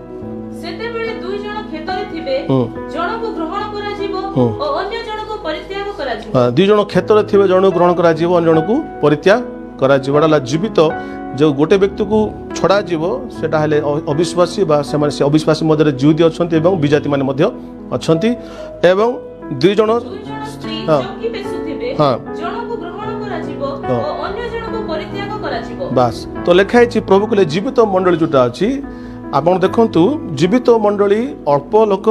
सेतेबेले दुई जण खेतरे थिबे जणको ग्रहण करा जीवो और अन्य जणको परित्याग करा जीवो दुई जण खेतरे थिबे जणको ग्रहण करा जीवो अन्य जणको परित्याग करा जीवो डाला जीवित जो गोटे व्यक्ति को छड़ा जीवो सेटा हेले अविश्वासी बा से अविश्वासी मध्य जिहुदी अछंती एवं विजाति माने मध्य अछंती एवं दुई जण स्त्री चौकी पेसुथिबे जणको ग्रहण करा जीवो और अन्य जणको परित्याग करा जीवो बस तो लिखा है प्रभु को जीवित मंडली जोटा अछि आपण देखंतु जीवित मंडली अल्प लोक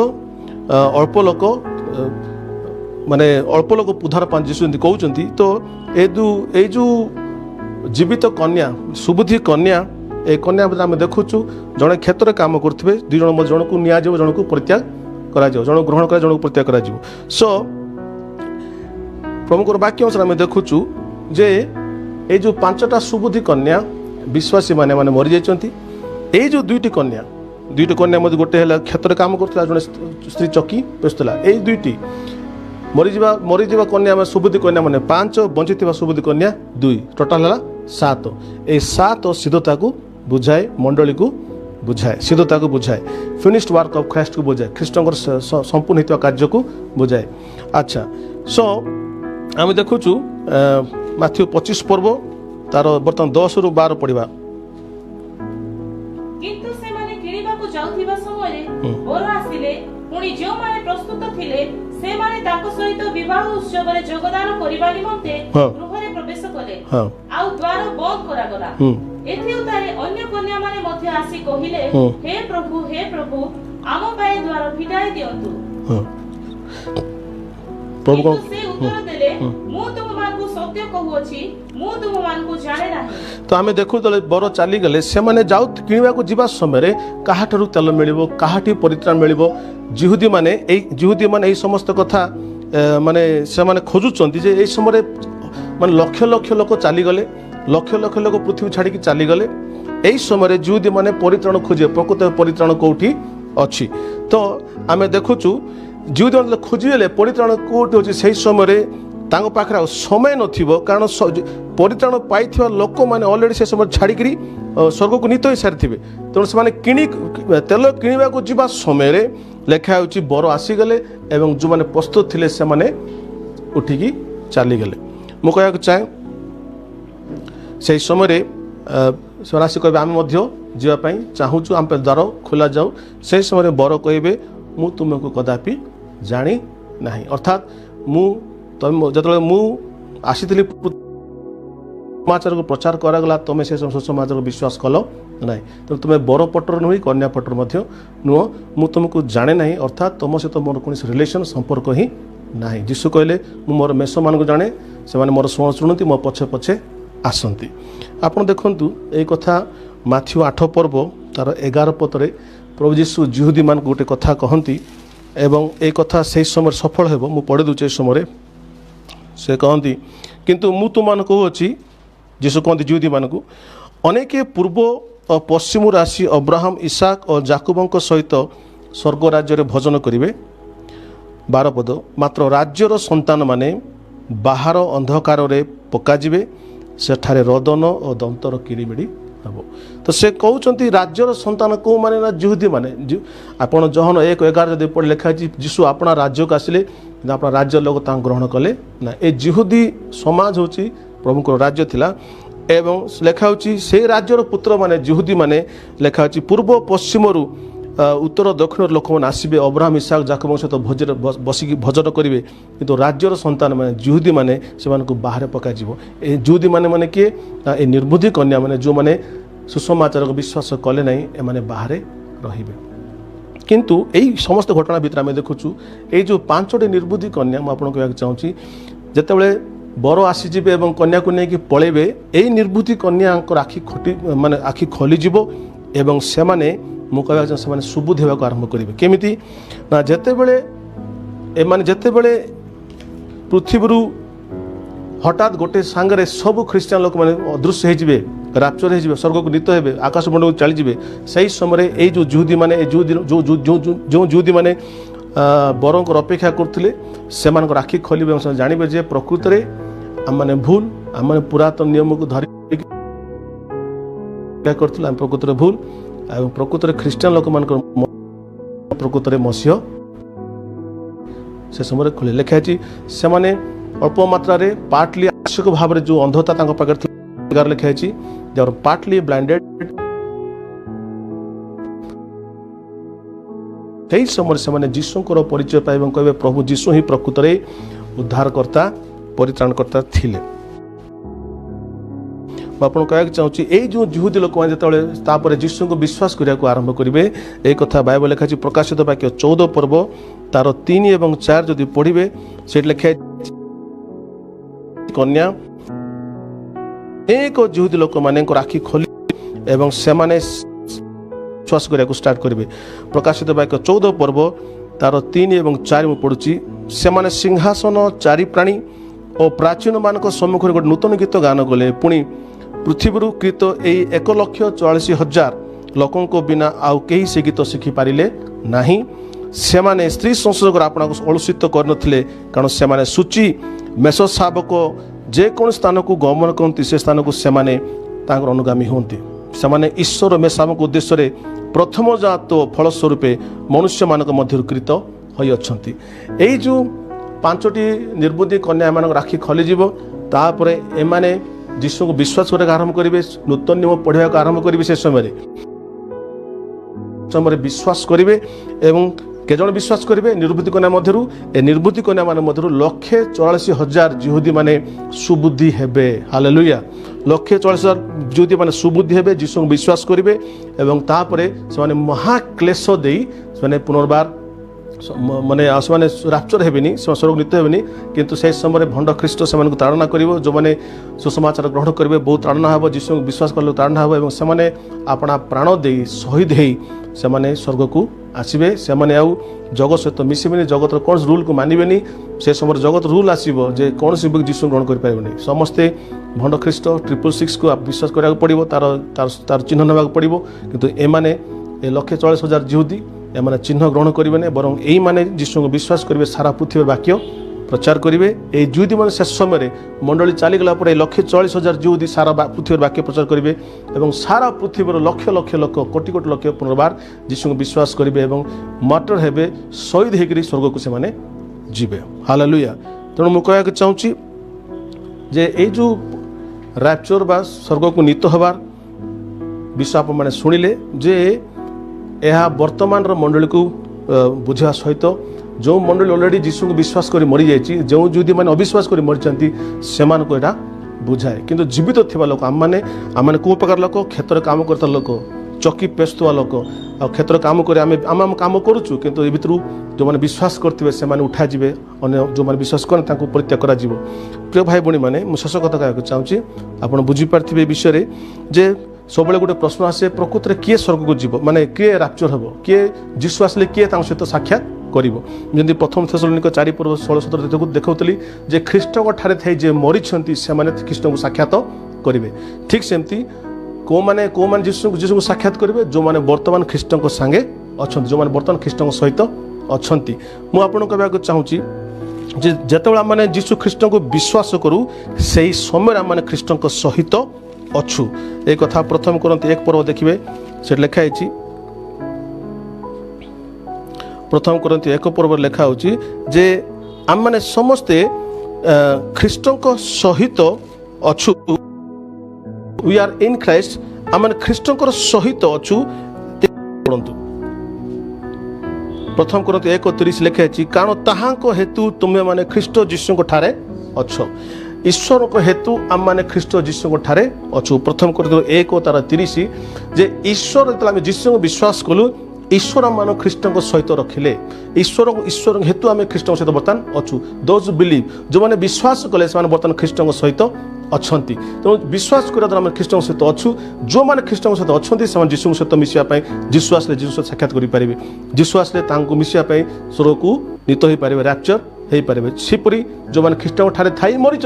माने अल्प लोक उद्धार पान जीशु कहउचंती तो ए जो जीवित कन्या सुबुद्धि कन्या ए कन्या आम देखुचु जड़े क्षेत्र काम करथिबे दुई जण जण को निया जीव जण को परित्याग करा जाओ जण ग्रहण करा जण को परित्याग करा जीव सो प्रभुकर वाक्य अनुसार आम देखुचु जे ए जो पांचटा सुबुद्धि कन्या विश्वासी माने माने मरि जाइचंती ए जो दुईटी कन्या मध्य गोटे है क्षेत्र काम करथिला जण स्त्री चकी पेस्तला ए दुईटी मरीजा कन्या में सुबुद्धि कन्या माने 5 बंचिथिबा सुबुद्धि कन्या 2 टोटाल है 7 ए 7 सिद्धता को बुझाए मंडली को बुझाए सिद्धता को बुझाए फिनिश्ड वर्क ऑफ क्राइस्ट को बुझाए ख्रीष्टंकर संपूर्ण हित कार्य को बुझाए अच्छा सो आम देखुचु माथ्यू 25 पर्व तार बर्तमान 10 रु 12 पढ़िबा किंतु से माने किनिबा को जाउथिबा समय बर आसिले पुनी जो माने प्रस्तुत थिले से माने ताको सहित विवाह उत्सव रे योगदान करिबा निमंते गृहरे प्रवेश कले आउ द्वार बंद करा गला एथि उतारे अन्य कन्या माने मध्य आसी कहिले हे प्रभु आम पाए द्वार फिटाई दियंतु प्रभु को से उत्तर देले मु तुम मान को सत्य कहू अछि मु तुम मान को जाने नाही तो आमे देखु तले बर चाली गले से माने जाउ किनिबा को जीवा समय रे काहाठरू तेल मिलिबो काहाठी परित्राण मिलिबो जिहुदी माने ए समस्त कथा माने से माने खोजुचंती जे ए समय माने लक्ष लक्ष लोक चाली गले लक्ष लक्ष लोक पृथ्वी छाड़ी की चाली गले ए समय जिहुदी माने परित्राण खोजे प्रकृत परित्राण कोठी अछि तो आमे देखुचु जिहुदी माने खोजिले परित्राण कोठी अछि सेही समय तांग पाखरा समय नथिबो कारण परित्राण पाइथिबा लोक माने ऑलरेडी से समय छाड़िकरी स्वर्ग को नीत हो सारी तेणु से किणी तेल किणवा को जीवा समय लेखा होची बर आसीगले एवं जो माने प्रस्तुत थिले से माने उठिकी चलीगले मु कहया चाहे से समय से आसी कहे आम जावाई चाहूँ आम पे द्वार खोला जाऊ से समय बर कहे मु तुमको कदापि जानी ना अर्थात जो मु आसी समाचार को प्रचार करागला तुम से सुसमाचार को विश्वास कल ना तो तुम्हें बर पटर नुह कन्या पटर नुह मु तुमको जाने ना अर्थात तुम सहित मोर कौन रिलेशन संपर्क ही ना जीशु कहले मु मोर मेष मान को जाने से मोर स्वर शुणुती मो पछे पछे आसती आप देखु ये कथा माथ्यू 8 पर्व तार 11 पदरे प्रभु जीशु जिहुदी मान गोटे कथा कहती एवं ये कथा से समय सफल हो मु पढ़ी दूचे समय से कहती किंतु मु तुम कहूँ जीशु कहते जिहुदी मान को अनेक पूर्व और पश्चिम राशि अब्राहम इसाक और जाकुबों सहित स्वर्ग राज्य भजन करेंगे 12 पद मात्र राज्यर संतान माने बाहर अंधकार रे पकाजिबे सेठारे रदन और दंतर किरीमिड़ी हम तो से कहते राज्यर संतान कौ माने ना जिहुदी माने आपड़ जहन 1:11 जब पढ़ लिखा जीशु अपना राज्य को आसिले अपना राज्य लोग ग्रहण कले ना ए जिहुदी समाज हूँ प्रभुଙ୍କର राज्य थिला एवं लेखा होची से राज्यर पुत्र माने जिहुदी माने लेखा होची पूर्व पश्चिम उत्तर दक्षिण लोक मैंने आसबे अब्राहम इसाक जाकब सहित बसिक भजन करेंगे किंतु राज्यर संतान माने जिहुदी माने से बाहर पक जिहुदी माने माने किए ए निर्बुद्धि कन्या माने जो माने सुसमाचार को विश्वास कले ना एमाने बाहर रे किंतु यही समस्त घटना भितर आम देखुचु ये जो 5टी निर्बुद्धि कन्या मुझे आपको कहना चाहूँगी जितेबाला बर आसीजे और कन्या को लेकिन पलैबे यही निर्बुद्धि कन्या आखि खटी माने आखि खोलीजिव एवं से माने मु कहवा से सुबुद्धि होगा आरंभ करेंगे केमिति ना जितेबाला एमाने जेतेबेले पृथ्वी हठात गोटे सांगरे सब ख्रीस्टियान लोक मैंने अदृश्य होइजिबे राप्चर होइजिबे स्वर्ग को नीत हेबे आकाश मंडल को चली जिबे सही समय ए जो जुहुदी माने जो जुहुदी माने बरों को अपेक्षा करथिले सेमान को राखी खोलिबे से जानिबे जे प्रकृत रे आम भूल आम पुरातन नियम को धरि क्या करथिले आम प्रकृत रे भूल एवं प्रकृत रे ख्रीस्टियान लोक मान प्रकृत रे मसीह से समय खोले लिखा से माने अल्प मात्रा रे पार्टली आवश्यक भाव में जो अंधता तांको पाखरे लिखा दे आर पार्टली ब्लाइंडेड सही समय से जीशुंकर परिचय पाइबा कहे प्रभु जीशु ही प्रकृत रे उद्धारकर्ता परित्राणकर्ता थिले आपन कहक चाहूँ ये जो जुहुदी लोक मैंने जीशु को विश्वास करने आरंभ करेंगे एक कथा बाइबल लिखा प्रकाशित वाक्य 14 पर्व तार 3 और 4 जदि पढ़े से लिखा कन्या एक जुहुदी लोक मान आखि खोली एवं से विश्वास करने स्टार्ट करेंगे प्रकाशित वाक्य 14 पर्व तार 3 और 4 में पढ़ुची से सिंहासन चारि प्राणी और प्राचीन मान सम्मुख गोटे नूतन गीत गान कले पुणी पृथ्वी कृत यही 1,44,000 लोकों को बिना आउ कहीं से गीत शिखी पारे ना से माने स्त्री संसर्ग आपना अलुषित करनथिले कारण से माने सूची मेष शावक जेको स्थान को गमन करती से स्थान को से माने तांकर अनुगामी होती से माने ईश्वर मेषावक उद्देश्य रे प्रथम जात फलस्वरूपे मनुष्य मानक मध्य कृत होई अछंती एई जो 5टी निर्बुद्धि कन्या मान राखी खोलीजिव तापरे एमाने जीशु को विश्वास करने आरंभ करेंगे नूतन नियम पढ़ा आरंभ करेंगे से समय विश्वास करेंगे एवं केजन विश्वास करेंगे निर्बुद्धि कन्या मध्यरु ए निर्बुद्धि कन्या मान मध्यरु 1,44,000 जिहुदी माने सुबुद्धि हेबे हालेलुया 1,44,000 जिहुदी माने सुबुद्धि हेबे जीशु को विश्वास करेंगे एवं तापरे से महाक्लेश देई से पुनर्बार माने आसमाने राप्चर हेबेनी स्वर्ग नीत हेबेनी किंतु से समय भंड ख्रीष्ट से ताड़ना करिवो जो माने सुसमाचार ग्रहण करेंगे बहुत ताड़ना हे जीशु विश्वास कले ताड़ना हे एवं से अपना प्राण दे शहीद हो स्वर्ग को आसबे से आउ जगत सहित मिसबे जगत कौन रूल को मानबे से समय जगत रूल आसो जे कौन भी जीशु ग्रहण करें समस्ते भंड ख्रीष्ट 666 को विश्वास करा पड़ो तार चिन्ह ना पड़ो किंतु एमाने 1,44,000 जिहुदी एमाने चिन्ह ग्रहण करेंगे बरं यही माने जीशु को विश्वास करेंगे सारा पृथ्वी वाक्य प्रचार करेंगे ये जुहुदी मैंने शेष समय मंडली चलीगला 1,44,000 जुहुदी सारा पृथ्वी वाक्य प्रचार करेंगे और सारा पृथ्वी लक्ष लक्ष लोक कोटि कोटि लक्ष पुनर्बार जीशु को विश्वास करेंगे और मार्टर हेबे शहीद होकर स्वर्ग को से जीवे हालेलुया तेणु मुझे कहना चाहूँगी जे ये जो रैप्चर बा स्वर्ग को नीत हबार विषय आप मैंने शुणिले जे यह वर्तमान मंडली को बुझा सहित जो मंडली ऑलरेडी जीशु को विश्वास कर मरी जाइए जो जुदी मैंने अविश्वास कर मरी से बुझाए किंतु जीवित थिबा लोक आम मैंने कौ प्रकार लोक क्षेत्र काम करता लोक चकी पेस्तुआ लोक आ क्षेत्र काम कर आम काम करुचु किंतु ए भितर जो मैंने विश्वास करते से उठा जाए अन्य जो मैंने विश्वास कर परित्याग कर प्रिय भाई भणी मैंने शेष कथा कहना चाहूँगी आप बुझीपारे विषय जे सब गोटे प्रश्न आसे प्रकृत में किए स्वर्ग को जीव माने किए राप्चर हम किए जीशु आसले किए सहित साक्षात करी प्रथम थेसलोनिक 4 पर्व 16-17 देखुली जे ख्रीष्ट ठारे थे जे मरी से ख्रीष्ट को साक्षात करेंगे ठीक सेमती को मैंने जीशु को साक्षात करेंगे जो मैंने वर्तमान ख्रीष्ट सांगे अच्छा जो मैंने वर्तमान ख्रीष्ट सहित अच्छा मुझे कहना चाहूँगी जिते आम जीशु ख्रीष्ट को विश्वास करूँ से समय आम ख्रीष्ट सहित अच्छु एक कथा प्रथम करंती 1 पर्व देखिए से लिखाई प्रथम करंती 1 पर्व लिखा होची जे आम माने समस्ते ख्रीष्ट सहित अच्छु वी आर इन क्राइस्ट आम माने ख्रीष्ट सहित अच्छु पढ़ंतु प्रथम करंती 1:30 लिखाई कारण ताहांको हेतु तुमे माने ख्रीष्ट जीशु ठारे अच्छो ईश्वर को हेतु आम मैंने ख्रीष्ट जीशु ठारे अच्छु प्रथम कर 1:30 जे ईश्वर जो जीशु को विश्वास कलु ईश्वर मान ख्रीष्ट सहित रखिले ईश्वर हेतु आम ख्रीष्ट सहित बर्तमान अच्छु दोज बिलीव जो मैंने विश्वास कले बर्तमान ख्रीष्ट सहित अछंती तेणु विश्वास करा द्वारा आम ख्रीष्टों सहित अच्छु जो मैंने ख्रीष्टों सहित अच्छा से जीशु सहित मिसापी जीशु आसले जीशु सहित साक्षात करेंगे जीशु आसले मिसापी स्वर्ग को नीत हो पारे रैप्चर हो पारे सेपरी जो मैंने ख्रीष्टों ठारे थाई मरी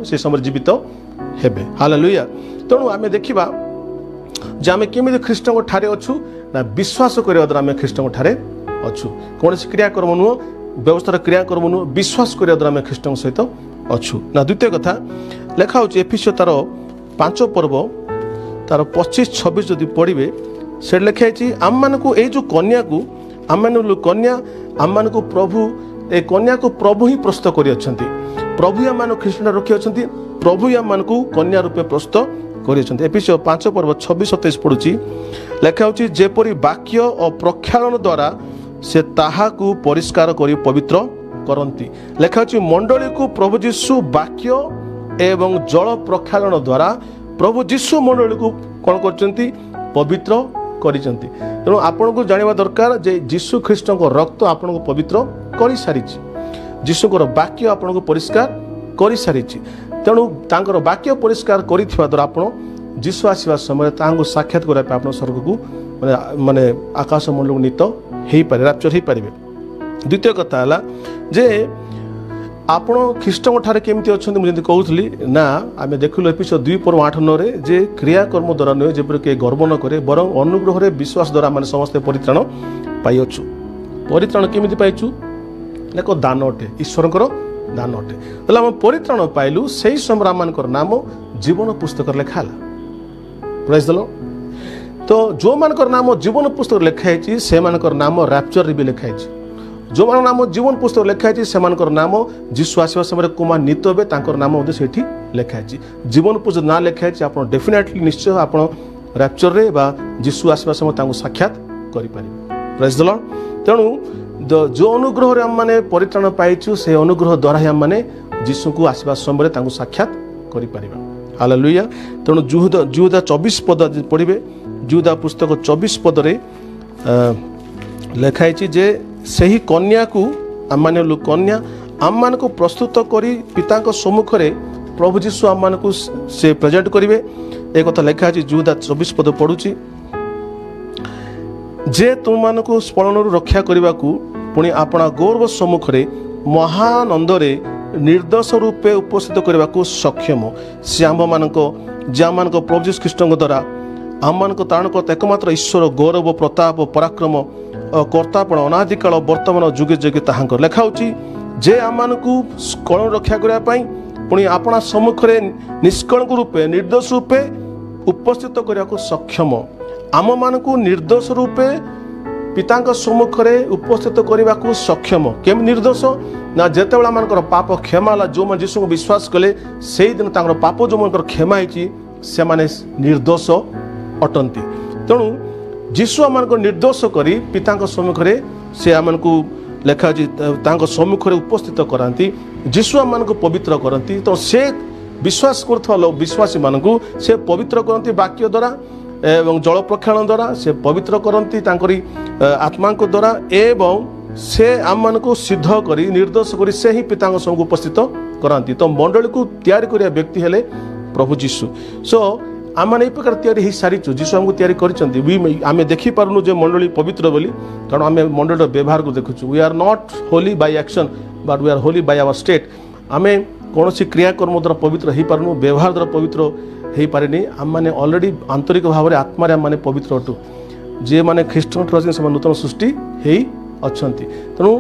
से समय जीवित हेबे हालेलुया। तेणु आम देखा जे आम केमी ख्रीष्टों ठारे अच्छु ना विश्वास करने द्वारा आम ख्रीष्टों ठारे अच्छु कौन क्रियाकर्म नुह व्यवस्थार क्रियाकर्म नुह विश्वास करने द्वारा आम ख्रीष्टों सहित अच्छु ना। द्वितीय कथा लेखा हो एफिसियो तार 5 पर्व तार 25-26 जदि पढ़े से लिखाई आम मान को जो कन्या को आम कन्या आम मान को प्रभु ए कन्या को प्रभु ही प्रस्तुत कर प्रभु आम मान ख्रीष्ट रखी अच्छा प्रभु आम मान को कन्या रूपे प्रस्तुत कर एफिसियो 5 पर्व 26-27 पढ़ुची लेखा हो जेपरी वाक्य और प्रक्षालन द्वारा से ताहाकू परिष्कार करी पवित्र करती लेखा हो मंडली को प्रभु जीशु वाक्य एवं जल प्रक्षालन द्वारा प्रभु जीशु मंडली को कौन कर पवित्र करिसेंती। तेणु आपन को जानिबा दरकार जे जीशु ख्रीष्ट को रक्त आपन को पवित्र कर सारी जीशु को वाक्य आपन को परिष्कार कर सारी तेणु तांकर वाक्य परिष्कार करिथिबा द्वारा आपन जीशु आसीबा समय तांको साक्षात करबा आपन स्वर्ग को माने आकाश मंडल नीत हो पारे रैप्चर हो पारे। द्वितीय कथा है जे आपण ख्रीष्टों ठारे केमती अच्छा मुझे कहूली ना आम देखल एपिसोड 2 पर्व 8-9 जे क्रियाकर्म द्वारा नुहे जेपरी किए गर्व न करे बर अनुग्रह विश्वास द्वारा आम समस्ते परित्राण पाइछु। परित्राण केमी पाइछु देख दान अटे ईश्वर दान अटे आम परित्राण पाइलु से समय आम नाम जीवन पुस्तक लेखाला प्रेज द लॉर्ड। तो जो मान नाम जीवन पुस्तक लिखाई से नाम रैप्चर भी लिखाई जो मान नाम जीवन पुस्तक लिखाई से नाम जीशु आसवा समय कुमार नीत हे नाम से लिखाई जीवन पुस्तक ना लिखाई आप डेफिनेटली निश्चय आप रैप्चर रे बा जीशु आसवा समय साक्षात करें प्रेज द लॉर्ड। तेणु जो अनुग्रह आम मैंने परित्राण पाइछु से अनुग्रह द्वारा ही आम मैंने जीशु को आसवा समय साक्षात करें हालेलुया। तेणु जुदा 24 पद पढ़े जुदा पुस्तक 24 पदरे लिखाई जे सही कन्या को आम मान कन्या आम मान को प्रस्तुत करी पिता सम्मुख में प्रभु जीशु आम मान को से प्रेजेंट करेंगे एक कथा लिखा है जुदा 24 पद पढ़ुची जे तुम मान को स्मरण रक्षा करने को पुणी अपना गौरव सम्मुख में महानंदरे निर्दोष रूपे उपस्थित करने को सक्षम से आम मान प्रभु जीशु ख्रीष्ट द्वारा आम मान तारण करता एकमात्र ईश्वर गौरव प्रताप पराक्रम कर्तापण अनादिकाल वर्तमान जुगे जुगे ताहांकर लेखा होची जे आम मान को कलंक रक्षा करने पुणी अपना सम्मुख में निष्कलंक रूपे निर्दोष रूपे उपस्थित करने को सक्षम आम मान को निर्दोष रूपे पिता सम्मुख में उपस्थित करने को सक्षम केम निर्दोष ना जिते आम पाप क्षमा जो मैंने जीशु को विश्वास कले से दिन पाप जो मन क्षमा से माने निर्दोष अटंती। तेणु जीशु आम निर्दोष करी पिता सम्मुख में से आम को लेखा सम्मुख में उपस्थित कराती जीशु आम को पवित्र करती। तो से विश्वास कर विश्वासी मान को से पवित्र करती वाक्य द्वारा एवं जल प्रक्षालन द्वारा से पवित्र करती आत्मा द्वारा एवं से आम मान को सिद्ध करी निर्दोष करी से ही पिता सम्मुख उपस्थित कराती। तो मंडली को तैयारी करिया व्यक्ति हेले प्रभु जीशु। सो आम मैंने प्रकार तैयारी सारीचु जीशु आमको तैयारी करें आम देखिपारूँ जो मंडली पवित्र बोली कारण आम मंडल व्यवहार को देखुचु we are not holy by action but we are holy by our state आम कौन क्रियाकर्म द्वारा पवित्र हो पारूँ व्यवहार द्वारा पवित्र हो पारे आम मैंने ऑलरेडी आंतरिक भाव में आत्मा आम मैंने पवित्र अटू जे मैंने ख्रीष्ट से नूतन सृष्टि हो अच्छा तेणु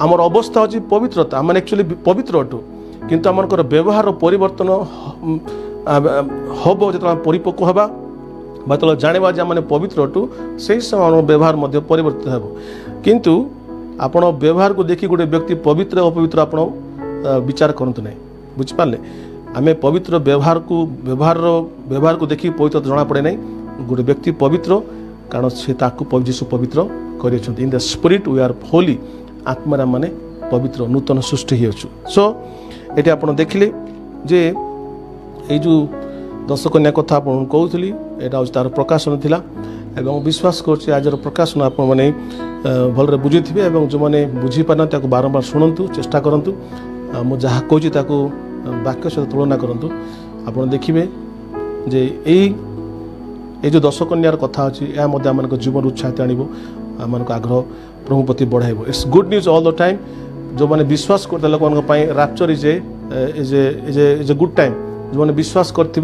आमर अवस्था अच्छी पवित्रता आम एक्चुअली पवित्र अटू किंतु आम व्यवहार परिवर्तन हम जो परिपक्व हवा मतलब जाना जे मैंने पवित्र अटू से समय व्यवहार परिवर्तित हो किंतु आपण व्यवहार को देखी गोटे व्यक्ति पवित्र अपवित्र आप विचार करतु ना बुझिपारे आम पवित्र व्यवहार को देखी पवित्र जना पड़े ना गोटे व्यक्ति पवित्र कारण से जीशु पवित्र कर in the spirit we are holy आत्मा माने पवित्र नूतन सृष्टि हो। सो ये आप देखिले जे ये जो दश कन्या कथा आप कहूली यहाँ तार प्रकाशन थिला एवं विश्वास कर आज प्रकाशन आप मैंने भलरे बुझी थे जो मैंने बुझी पारना बारंबार शुणु चेष्टा करूँ मुझे जहाँ कहूँ ବାକ୍ୟ ସହିତ ତୁଳନା କରନ୍ତୁ ଆପଣ ଦେଖିବେ ଯେ ଏଇ जो 10 कन्यार कथा अच्छी यह आम जीवन उत्साहित आणव आम आग्रह प्रभु प्रति बढ़ाइब it's good news all the time जो मैंने विश्वास करते लोक rapture is a good time जो मैंने विश्वास करते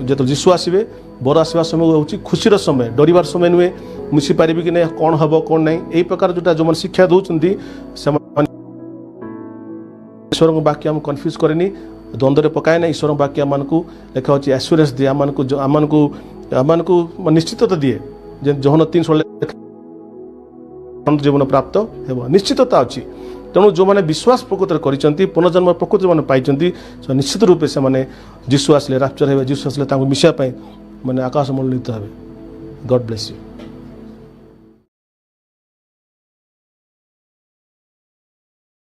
जो जीशु आसवे बर आसवा समय हूँ खुशीर समय डरबार समय नुहे मिसी पारि कि नहीं कौन हम कौन ना यही प्रकार जोटा जो मैंने शिक्षा दौरान ईश्वर वाक्य आम कन्फ्यूज कैनि द्वंद्व पकाए ना ईश्वर वाक्य आम लेखा अच्छी एश्योरेंस दिए आम को निश्चितता दिए जहन 3 जीवन प्राप्त हेब निश्चितता अच्छी तेणु जो मैंने विश्वास प्रकृत कर पुनर्जन्म प्रकृत मैंने पाई निश्चित रूपे से मैंने जीशु आसले रैप्चर हे जीशु आसले मिसापी मैंने आकाश मंडलित हे गॉड ब्लेस यू।